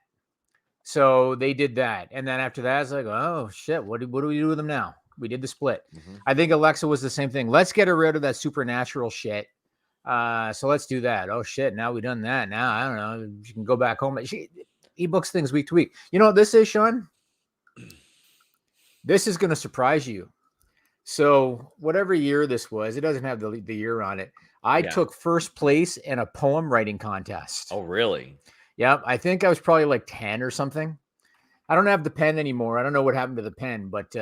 Speaker 4: So they did that. And then after that, it's like, oh, shit, what do we do with them now? We did the split. Mm-hmm. I think Alexa was the same thing. Let's get her rid of that supernatural shit. So let's do that. Oh, shit, now we've done that. Now, I don't know. You can go back home. He books things week to week. You know what this is, Sean? This is going to surprise you. So whatever year this was, it doesn't have the year on it. I took first place in a poem writing contest.
Speaker 3: Oh, really?
Speaker 4: Yeah. I think I was probably like 10 or something. I don't have the pen anymore. I don't know what happened to the pen, but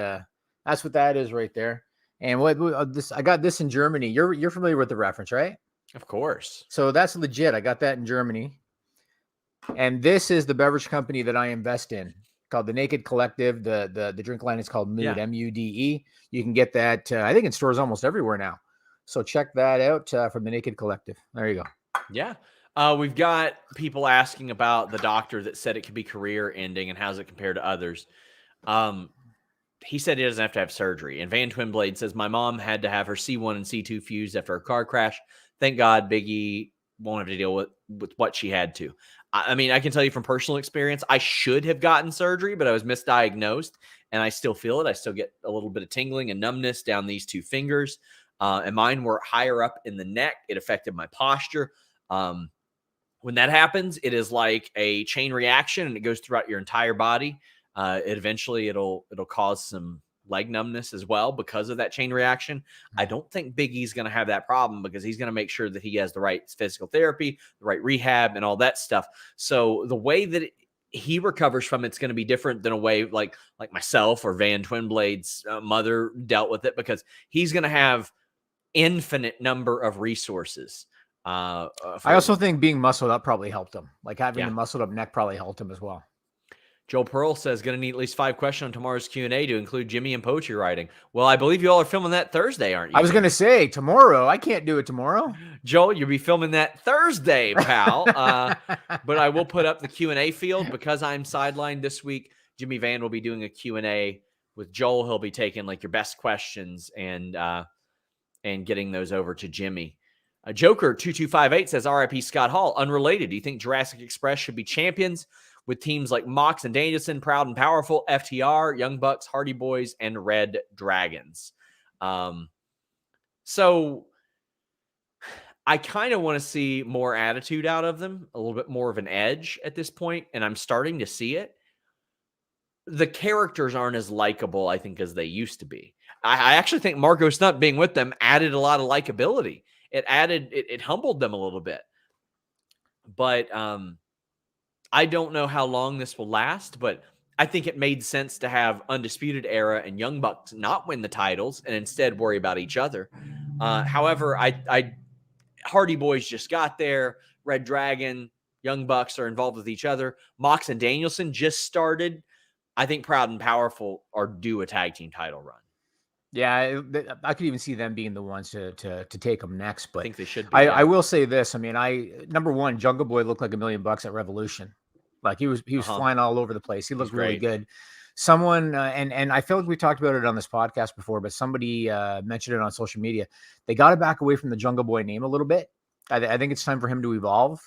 Speaker 4: that's what that is right there. And I got this in Germany. You're familiar with the reference, right?
Speaker 3: Of course.
Speaker 4: So that's legit. I got that in Germany. And this is the beverage company that I invest in, called the Naked Collective. The drink line is called Mood, MUDE. You can get that, I think, in stores almost everywhere now. So check that out from the Naked Collective. There you go.
Speaker 3: Yeah. We've got people asking about the doctor that said it could be career ending and how's it compared to others. He said he doesn't have to have surgery. And Van Twinblade says, my mom had to have her C1 and C2 fused after a car crash. Thank God Big E won't have to deal with what she had to. I mean, I can tell you from personal experience, I should have gotten surgery, but I was misdiagnosed and I still feel it. I still get a little bit of tingling and numbness down these two fingers. And mine were higher up in the neck. It affected my posture. When that happens, it is like a chain reaction and it goes throughout your entire body. It'll cause some leg numbness as well because of that chain reaction. I don't think Big E's going to have that problem because he's going to make sure that he has the right physical therapy, the right rehab, and all that stuff. So the way that he recovers from it's going to be different than a way like myself or Van Twinblade's mother dealt with it, because he's going to have
Speaker 1: infinite number of resources.
Speaker 4: I also think being muscled up probably helped him. Like having
Speaker 1: Yeah.
Speaker 4: the muscled up neck probably helped him as well.
Speaker 1: Joe Pearl says, going to need at least 5 questions on tomorrow's Q&A to include Jimmy and poetry writing. Well, I believe you all are filming that Thursday, aren't you?
Speaker 4: I was going to say tomorrow. I can't do it tomorrow.
Speaker 1: Joel, you'll be filming that Thursday, pal. But I will put up the Q&A field because I'm sidelined this week. Jimmy Van will be doing a Q&A with Joel. He'll be taking like your best questions and getting those over to Jimmy. Joker 2258 says, RIP Scott Hall. Unrelated. Do you think Jurassic Express should be champions with teams like Mox and Danielson, Proud and Powerful, FTR, Young Bucks, Hardy Boys, and Red Dragons? So I kind of want to see more attitude out of them, a little bit more of an edge at this point, and I'm starting to see it. The characters aren't as likable, I think, as they used to be. I actually think Marco Stunt being with them added a lot of likability. It humbled them a little bit. But I don't know how long this will last, but I think it made sense to have Undisputed Era and Young Bucks not win the titles and instead worry about each other. However, Hardy Boys just got there. Red Dragon, Young Bucks are involved with each other. Mox and Danielson just started. I think Proud and Powerful are due a tag team title run.
Speaker 4: Yeah, I could even see them being the ones to take them next. But
Speaker 1: I think they should be.
Speaker 4: I will say this. I mean, number one, Jungle Boy looked like $1 million at Revolution. Like he was flying all over the place. He looked really good. Someone and I feel like we talked about it on this podcast before, but somebody mentioned it on social media. They got to back away from the Jungle Boy name a little bit. I think it's time for him to evolve.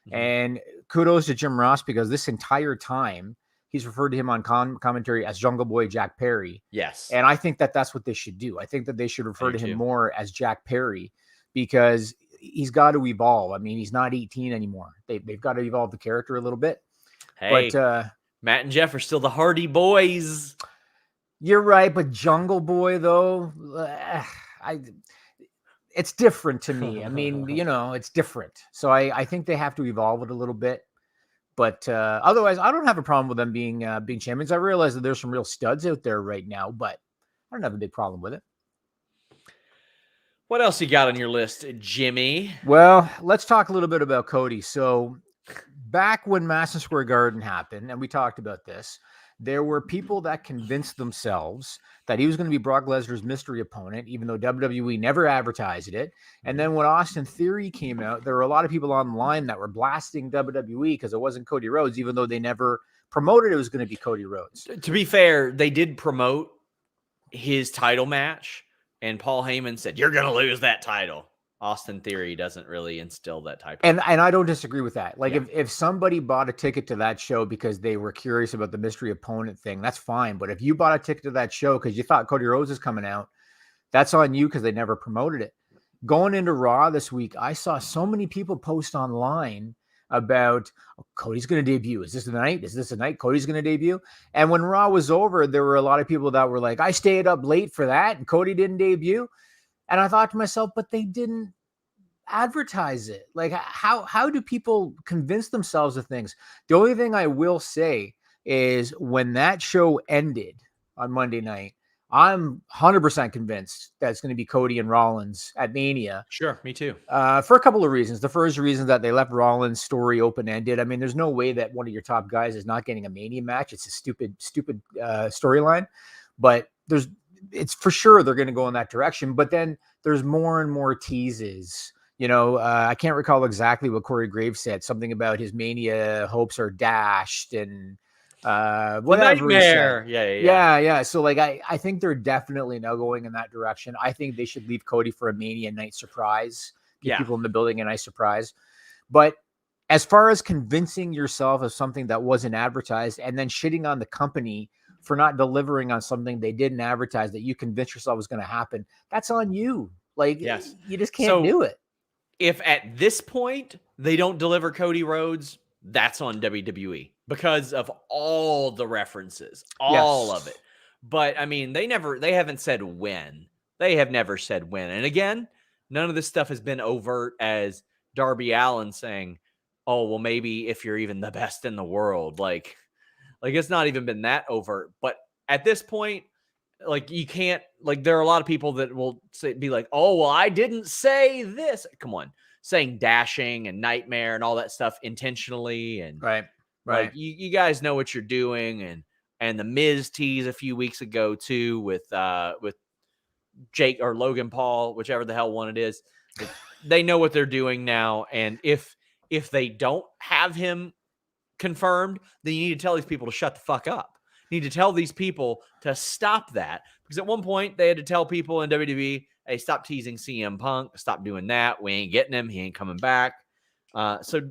Speaker 4: Mm-hmm. And kudos to Jim Ross, because this entire time he's referred to him on commentary as Jungle Boy Jack Perry.
Speaker 1: Yes.
Speaker 4: And I think that that's what they should do. I think that they should refer to him more as Jack Perry, because he's got to evolve. I mean, he's not 18 anymore. They've got to evolve the character a little bit.
Speaker 1: Hey, but Matt and Jeff are still the Hardy Boys.
Speaker 4: You're right, but Jungle Boy, though, it's different to me. I mean, it's different. So I think they have to evolve it a little bit. But otherwise, I don't have a problem with them being champions. I realize that there's some real studs out there right now, but I don't have a big problem with it.
Speaker 1: What else you got on your list, Jimmy?
Speaker 4: Well, let's talk a little bit about Cody. So back when Madison Square Garden happened, and we talked about this, there were people that convinced themselves that he was going to be Brock Lesnar's mystery opponent, even though WWE never advertised it. And then when Austin Theory came out, there were a lot of people online that were blasting WWE because it wasn't Cody Rhodes, even though they never promoted it was going to be Cody Rhodes.
Speaker 1: To be fair, they did promote his title match, and Paul Heyman said, "You're going to lose that title." Austin Theory doesn't really instill that type of
Speaker 4: and I don't disagree with that. Like if somebody bought a ticket to that show because they were curious about the mystery opponent thing, that's fine. But if you bought a ticket to that show because you thought Cody Rhodes is coming out, that's on you because they never promoted it. Going into Raw this week, I saw so many people post online about Cody's going to debut. Is this the night? Is this the night Cody's going to debut? And when Raw was over, there were a lot of people that were like, I stayed up late for that and Cody didn't debut. And I thought to myself, but they didn't advertise it. Like, how do people convince themselves of things? The only thing I will say is when that show ended on Monday night, I'm 100% convinced that it's going to be Cody and Rollins at Mania.
Speaker 1: Sure, me too.
Speaker 4: For a couple of reasons. The first reason that they left Rollins' story open-ended. I mean, there's no way that one of your top guys is not getting a Mania match. It's a stupid storyline. But it's for sure they're going to go in that direction. But then there's more and more teases. I can't recall exactly what Corey Graves said. Something about his Mania hopes are dashed and whatever.
Speaker 1: Nightmare.
Speaker 4: Yeah. So like, I think they're definitely now going in that direction. I think they should leave Cody for a Mania night surprise. Give people in the building a nice surprise. But as far as convincing yourself of something that wasn't advertised and then shitting on the company for not delivering on something they didn't advertise that you convinced yourself was going to happen, that's on you. Like, you just can't do it.
Speaker 1: If at this point they don't deliver Cody Rhodes, that's on WWE because of all the references, all of it. But I mean, they haven't said when. They have never said when. And again, none of this stuff has been overt as Darby Allin saying, "Oh, well, maybe if you're even the best in the world." Like it's not even been that overt. But at this point,
Speaker 3: like you can't, like there are a lot of people that will be like, oh, well, I didn't say this. Come on, saying dashing and nightmare and all that stuff intentionally. And
Speaker 4: Right.
Speaker 3: like you guys know what you're doing. And the Miz tease a few weeks ago too with Jake or Logan Paul, whichever the hell one it is. They know what they're doing now. And if they don't have him confirmed, then you need to tell these people to shut the fuck up. You need to tell these people to stop that. Because at one point they had to tell people in WWE, hey, stop teasing CM Punk, stop doing that. We ain't getting him. He ain't coming back. So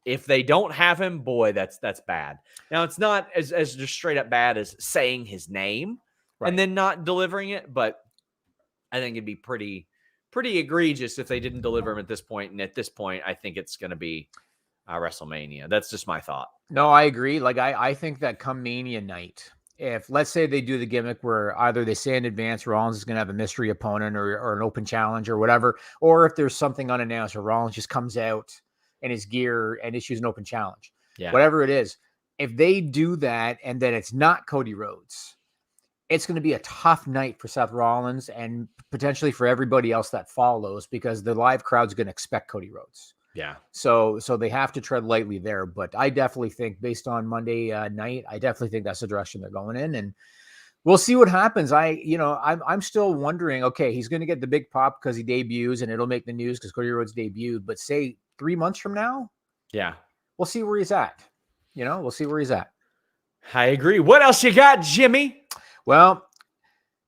Speaker 3: if they don't have him, boy, that's bad. Now it's not as just straight up bad as saying his name and then not delivering it, but I think it'd be pretty egregious if they didn't deliver him at this point. And at this point, I think it's going to be WrestleMania. That's just my thought.
Speaker 4: No, I agree. Like I think that come Mania night, if let's say they do the gimmick where either they say in advance Rollins is going to have a mystery opponent or an open challenge or whatever, or if there's something unannounced or Rollins just comes out in his gear and issues an open challenge, whatever it is, if they do that and then it's not Cody Rhodes, it's going to be a tough night for Seth Rollins and potentially for everybody else that follows, because the live crowd's going to expect Cody Rhodes.
Speaker 3: Yeah.
Speaker 4: So they have to tread lightly there. But I definitely think based on Monday night, I definitely think that's the direction they're going in. And we'll see what happens. I'm still wondering, okay, he's going to get the big pop because he debuts and it'll make the news because Cody Rhodes debuted. But say 3 months from now, we'll see where he's at. We'll see where he's at.
Speaker 3: I agree. What else you got, Jimmy?
Speaker 4: Well,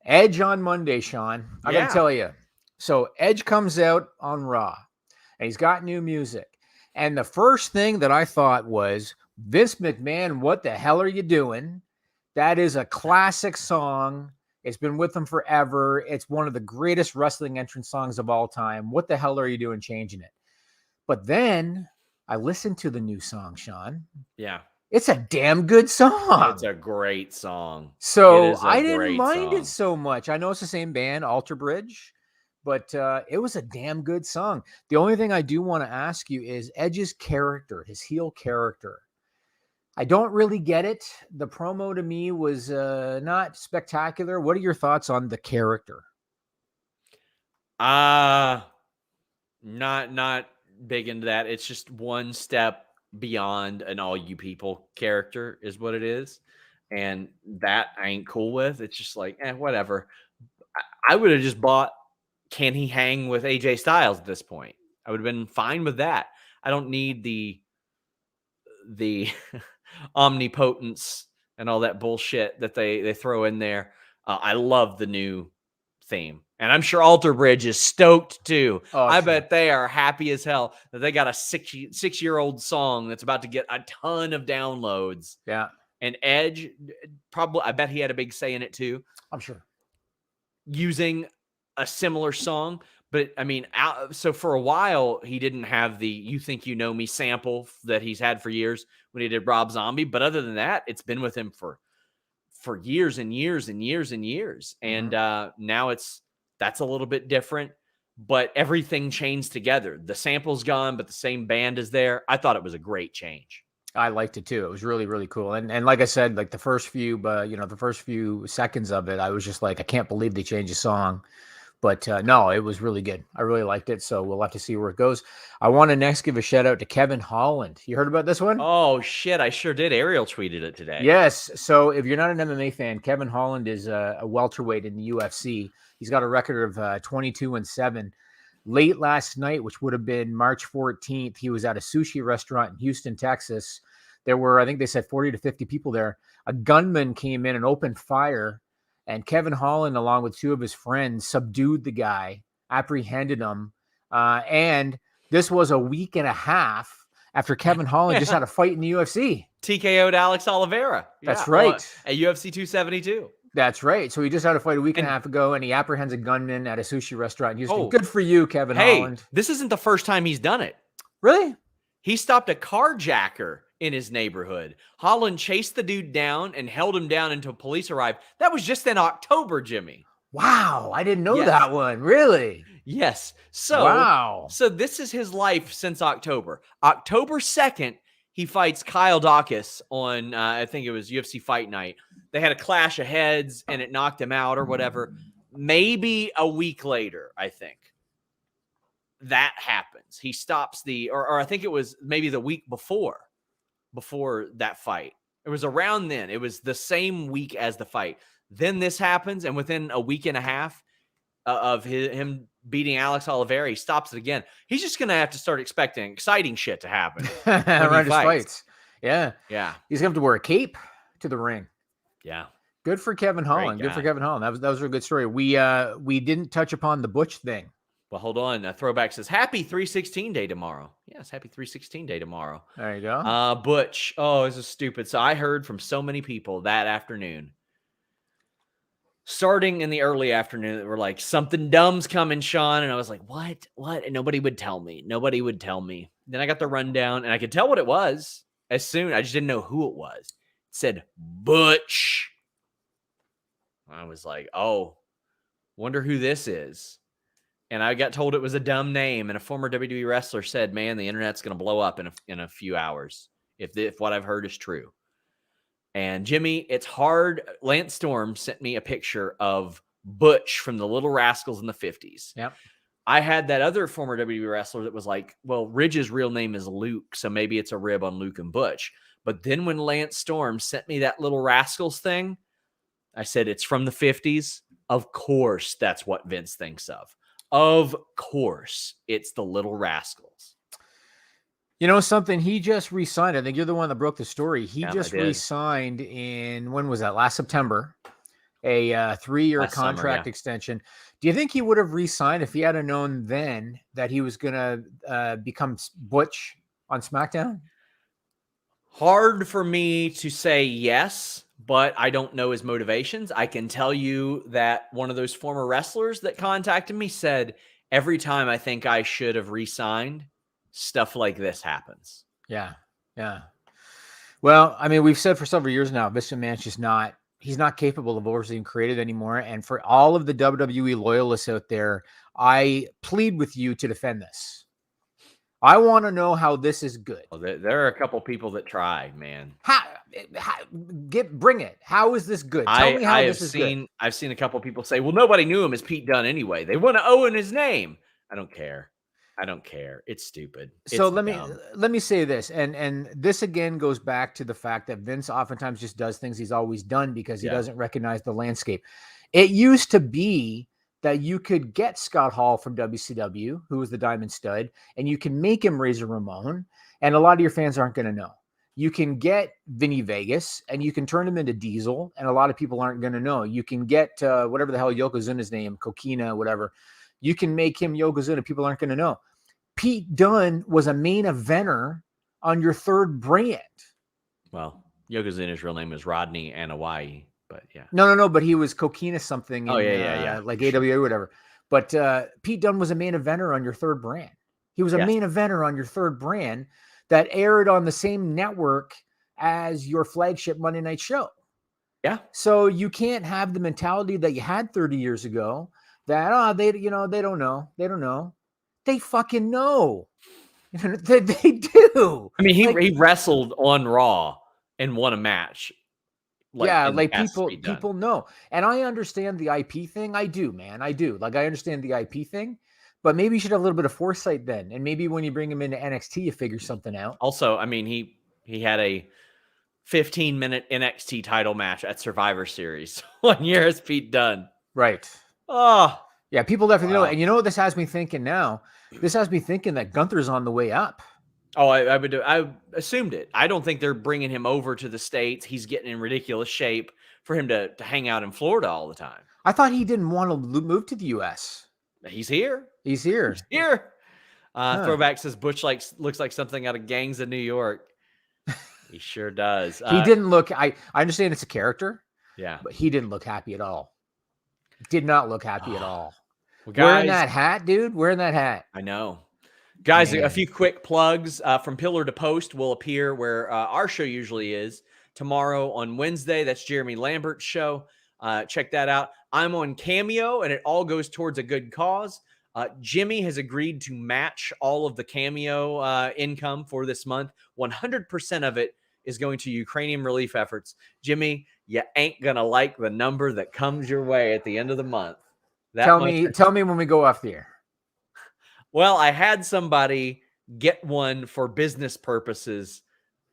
Speaker 4: Edge on Monday, Sean. I got to tell you. So Edge comes out on Raw, and he's got new music. And the first thing that I thought was, Vince McMahon, what the hell are you doing? That is a classic song. It's been with him forever. It's one of the greatest wrestling entrance songs of all time. What the hell are you doing changing it? But then I listened to the new song, Sean.
Speaker 3: Yeah.
Speaker 4: It's a damn good song.
Speaker 3: It's a great song.
Speaker 4: So I didn't mind it so much. I know it's the same band, Alter Bridge, but it was a damn good song. The only thing I do want to ask you is Edge's character, his heel character. I don't really get it. The promo to me was not spectacular. What are your thoughts on the character?
Speaker 3: Not big into that. It's just one step beyond an all you people character is what it is. And that I ain't cool with. It's just like, whatever. I would have just bought, can he hang with AJ Styles at this point? I would have been fine with that. I don't need the omnipotence and all that bullshit that they throw in there. I love the new theme. And I'm sure Alter Bridge is stoked too. I bet they are happy as hell that they got a 6-year-old song that's about to get a ton of downloads.
Speaker 4: Yeah.
Speaker 3: And Edge, probably, I bet he had a big say in it too.
Speaker 4: I'm sure.
Speaker 3: Using a similar song. But I mean, so for a while, he didn't have the You Think You Know Me sample that he's had for years when he did Rob Zombie. But other than that, it's been with him for years and years and years and years. And now that's a little bit different, but everything changed together. The sample's gone, but the same band is there. I thought it was a great change.
Speaker 4: I liked it too. It was really, really cool. And like I said, like the first few seconds of it, I was just like, I can't believe they changed the song. But no, it was really good. I really liked it. So we'll have to see where it goes. I want to next give a shout out to Kevin Holland. You heard about this one?
Speaker 3: Oh, shit. I sure did. Ariel tweeted it today.
Speaker 4: Yes. So if you're not an MMA fan, Kevin Holland is a welterweight in the UFC. He's got a record of 22-7. Late last night, which would have been March 14th, he was at a sushi restaurant in Houston, Texas. There were, I think they said 40 to 50 people there. A gunman came in and opened fire. And Kevin Holland, along with two of his friends, subdued the guy, apprehended him. And this was a week and a half after Kevin Holland just had a fight in the UFC.
Speaker 3: TKO'd Alex Oliveira.
Speaker 4: That's right.
Speaker 3: At UFC 272.
Speaker 4: That's right. So he just had a fight a week and a half ago, and he apprehends a gunman at a sushi restaurant in Houston. Good for you, Kevin Holland.
Speaker 3: This isn't the first time he's done it.
Speaker 4: Really?
Speaker 3: He stopped a carjacker in his neighborhood. Holland chased the dude down and held him down until police arrived. That was just in October, Jimmy.
Speaker 4: Wow, I didn't know that one. Really?
Speaker 3: Yes. So this is his life since October. October 2nd, he fights Kyle Dawkins on, I think it was UFC Fight Night. they had a clash of heads and it knocked him out or whatever. Maybe a week later, I think that happens. He stops or I think it was maybe the week before that fight. It was around then. It was the same week as the fight. Then this happens, and within a week and a half of him beating Alex Oliveira, he stops it again. He's just going to have to start expecting exciting shit to happen
Speaker 4: around his fights. Yeah.
Speaker 3: Yeah.
Speaker 4: He's going to have to wear a cape to the ring.
Speaker 3: Yeah.
Speaker 4: Good for Kevin Holland. Good for Kevin Holland. That was a good story. We didn't touch upon the Butch thing.
Speaker 3: Well, hold on. Throwback says, happy 316 day tomorrow. Yes, happy 316 day tomorrow.
Speaker 4: There you go.
Speaker 3: Butch. Oh, this is stupid. So I heard from so many people that afternoon, starting in the early afternoon, that were like, something dumb's coming, Sean. And I was like, what? And nobody would tell me. Then I got the rundown, and I could tell what it was as soon. I just didn't know who it was. It said Butch. I was like, oh, wonder who this is. And I got told it was a dumb name, and a former WWE wrestler said, man, the internet's going to blow up in a few hours if what I've heard is true. And Jimmy, it's hard. Lance Storm sent me a picture of Butch from the Little Rascals in the 50s.
Speaker 4: Yep.
Speaker 3: I had that other former WWE wrestler that was like, well, Ridge's real name is Luke, so maybe it's a rib on Luke and Butch. But then when Lance Storm sent me that Little Rascals thing, I said, it's from the 50s. Of course, that's what Vince thinks of. Of course, it's the Little Rascals.
Speaker 4: You know something? He just re-signed. I think you're the one that broke the story. He just re-signed in, when was that? Last September. A 3-year contract extension. Do you think he would have re-signed if he had known then that he was going to become Butch on SmackDown?
Speaker 3: Hard for me to say yes, but I don't know his motivations. I can tell you that one of those former wrestlers that contacted me said, every time I think I should have re-signed, stuff like this happens.
Speaker 4: Yeah. Well, I mean, we've said for several years now, Vince McMahon's just he's not capable of overseeing creative anymore. And for all of the WWE loyalists out there, I plead with you to defend this. I want to know how this is good.
Speaker 3: Well, there are a couple people that try, man.
Speaker 4: Bring it. How is this good? Tell me how this is good.
Speaker 3: I've seen a couple people say, well, nobody knew him as Pete Dunne anyway. They want to own his name. I don't care. It's stupid.
Speaker 4: So let me say this, and this again goes back to the fact that Vince oftentimes just does things he's always done because he doesn't recognize the landscape. It used to be that you could get Scott Hall from WCW, who was the Diamond Stud, and you can make him Razor Ramon, and a lot of your fans aren't going to know. You can get Vinny Vegas, and you can turn him into Diesel, and a lot of people aren't going to know. You can get whatever the hell Yokozuna's name, Kokina, whatever. You can make him Yokozuna. People aren't going to know. Pete Dunne was a main eventer on your third brand.
Speaker 3: Well, Yokozuna's real name is Rodney Anawai. But yeah.
Speaker 4: No. But he was Kokina something.
Speaker 3: Yeah.
Speaker 4: Like AWA or whatever. But Pete Dunne was a main eventer on your third brand. He was a main eventer on your third brand that aired on the same network as your flagship Monday night show.
Speaker 3: Yeah.
Speaker 4: So you can't have the mentality that you had 30 years ago that, they don't know. They don't know. They fucking know. they do.
Speaker 3: I mean, he wrestled on Raw and won a match.
Speaker 4: People know. And I understand the IP thing. I do, man. I do. Like, I understand the IP thing, but maybe you should have a little bit of foresight then. And maybe when you bring him into NXT, you figure something out.
Speaker 3: Also, I mean, he had a 15-minute NXT title match at Survivor Series 1 year as Pete Dunne.
Speaker 4: Right.
Speaker 3: Oh,
Speaker 4: yeah. People definitely know. And you know what this has me thinking now? This has me thinking that Gunther's on the way up.
Speaker 3: Oh, I assumed it. I don't think they're bringing him over to the States. He's getting in ridiculous shape for him to hang out in Florida all the time.
Speaker 4: I thought he didn't want to move to the U.S.
Speaker 3: He's here. Throwback says Butch looks like something out of Gangs of New York. He sure does.
Speaker 4: He didn't look. I understand it's a character.
Speaker 3: Yeah,
Speaker 4: but he didn't look happy at all. Did not look happy at all.
Speaker 3: Well, guys,
Speaker 4: wearing that hat, dude. Wearing that hat.
Speaker 3: I know. Guys, a few quick plugs. From Pillar to Post will appear where our show usually is tomorrow on Wednesday. That's Jeremy Lambert's show. Check that out. I'm on Cameo, and it all goes towards a good cause. Jimmy has agreed to match all of the Cameo income for this month. 100% of it
Speaker 1: is going to Ukrainian relief efforts. Jimmy, you ain't going to like the number that comes your way at the end of the month.
Speaker 4: Tell me when we go off the air.
Speaker 1: Well, I had somebody get one for business purposes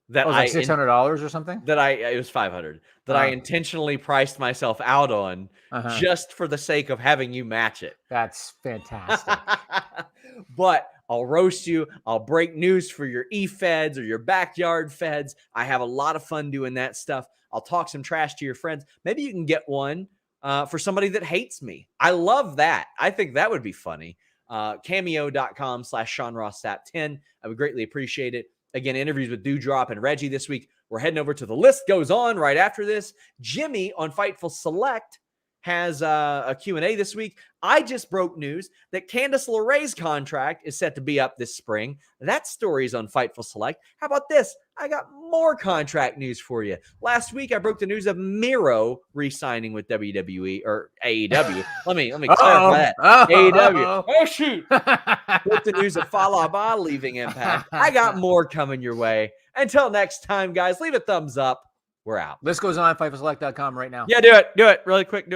Speaker 1: that
Speaker 4: like $600 or something.
Speaker 1: It was 500 that I intentionally priced myself out on just for the sake of having you match it.
Speaker 4: That's fantastic.
Speaker 1: But I'll roast you. I'll break news for your e-feds or your backyard feds. I have a lot of fun doing that stuff. I'll talk some trash to your friends. Maybe you can get one for somebody that hates me. I love that. I think that would be funny. Cameo.com/SeanRossSapp10. I would greatly appreciate it. Again, interviews with Dewdrop and Reggie this week. We're heading over to The List Goes On right after this. Jimmy on Fightful Select has a Q&A this week. I just broke news that Candice LeRae's contract is set to be up this spring. That story is on Fightful Select. How about this? I got more contract news for you. Last week, I broke the news of Miro re-signing with WWE or AEW. Let me clarify that. AEW. Oh, shoot. Broke the news of Falaba leaving Impact. I got more coming your way. Until next time, guys, leave a thumbs up. We're out.
Speaker 4: List goes on, FightfulSelect.com right now.
Speaker 1: Yeah, do it. Do it really quick.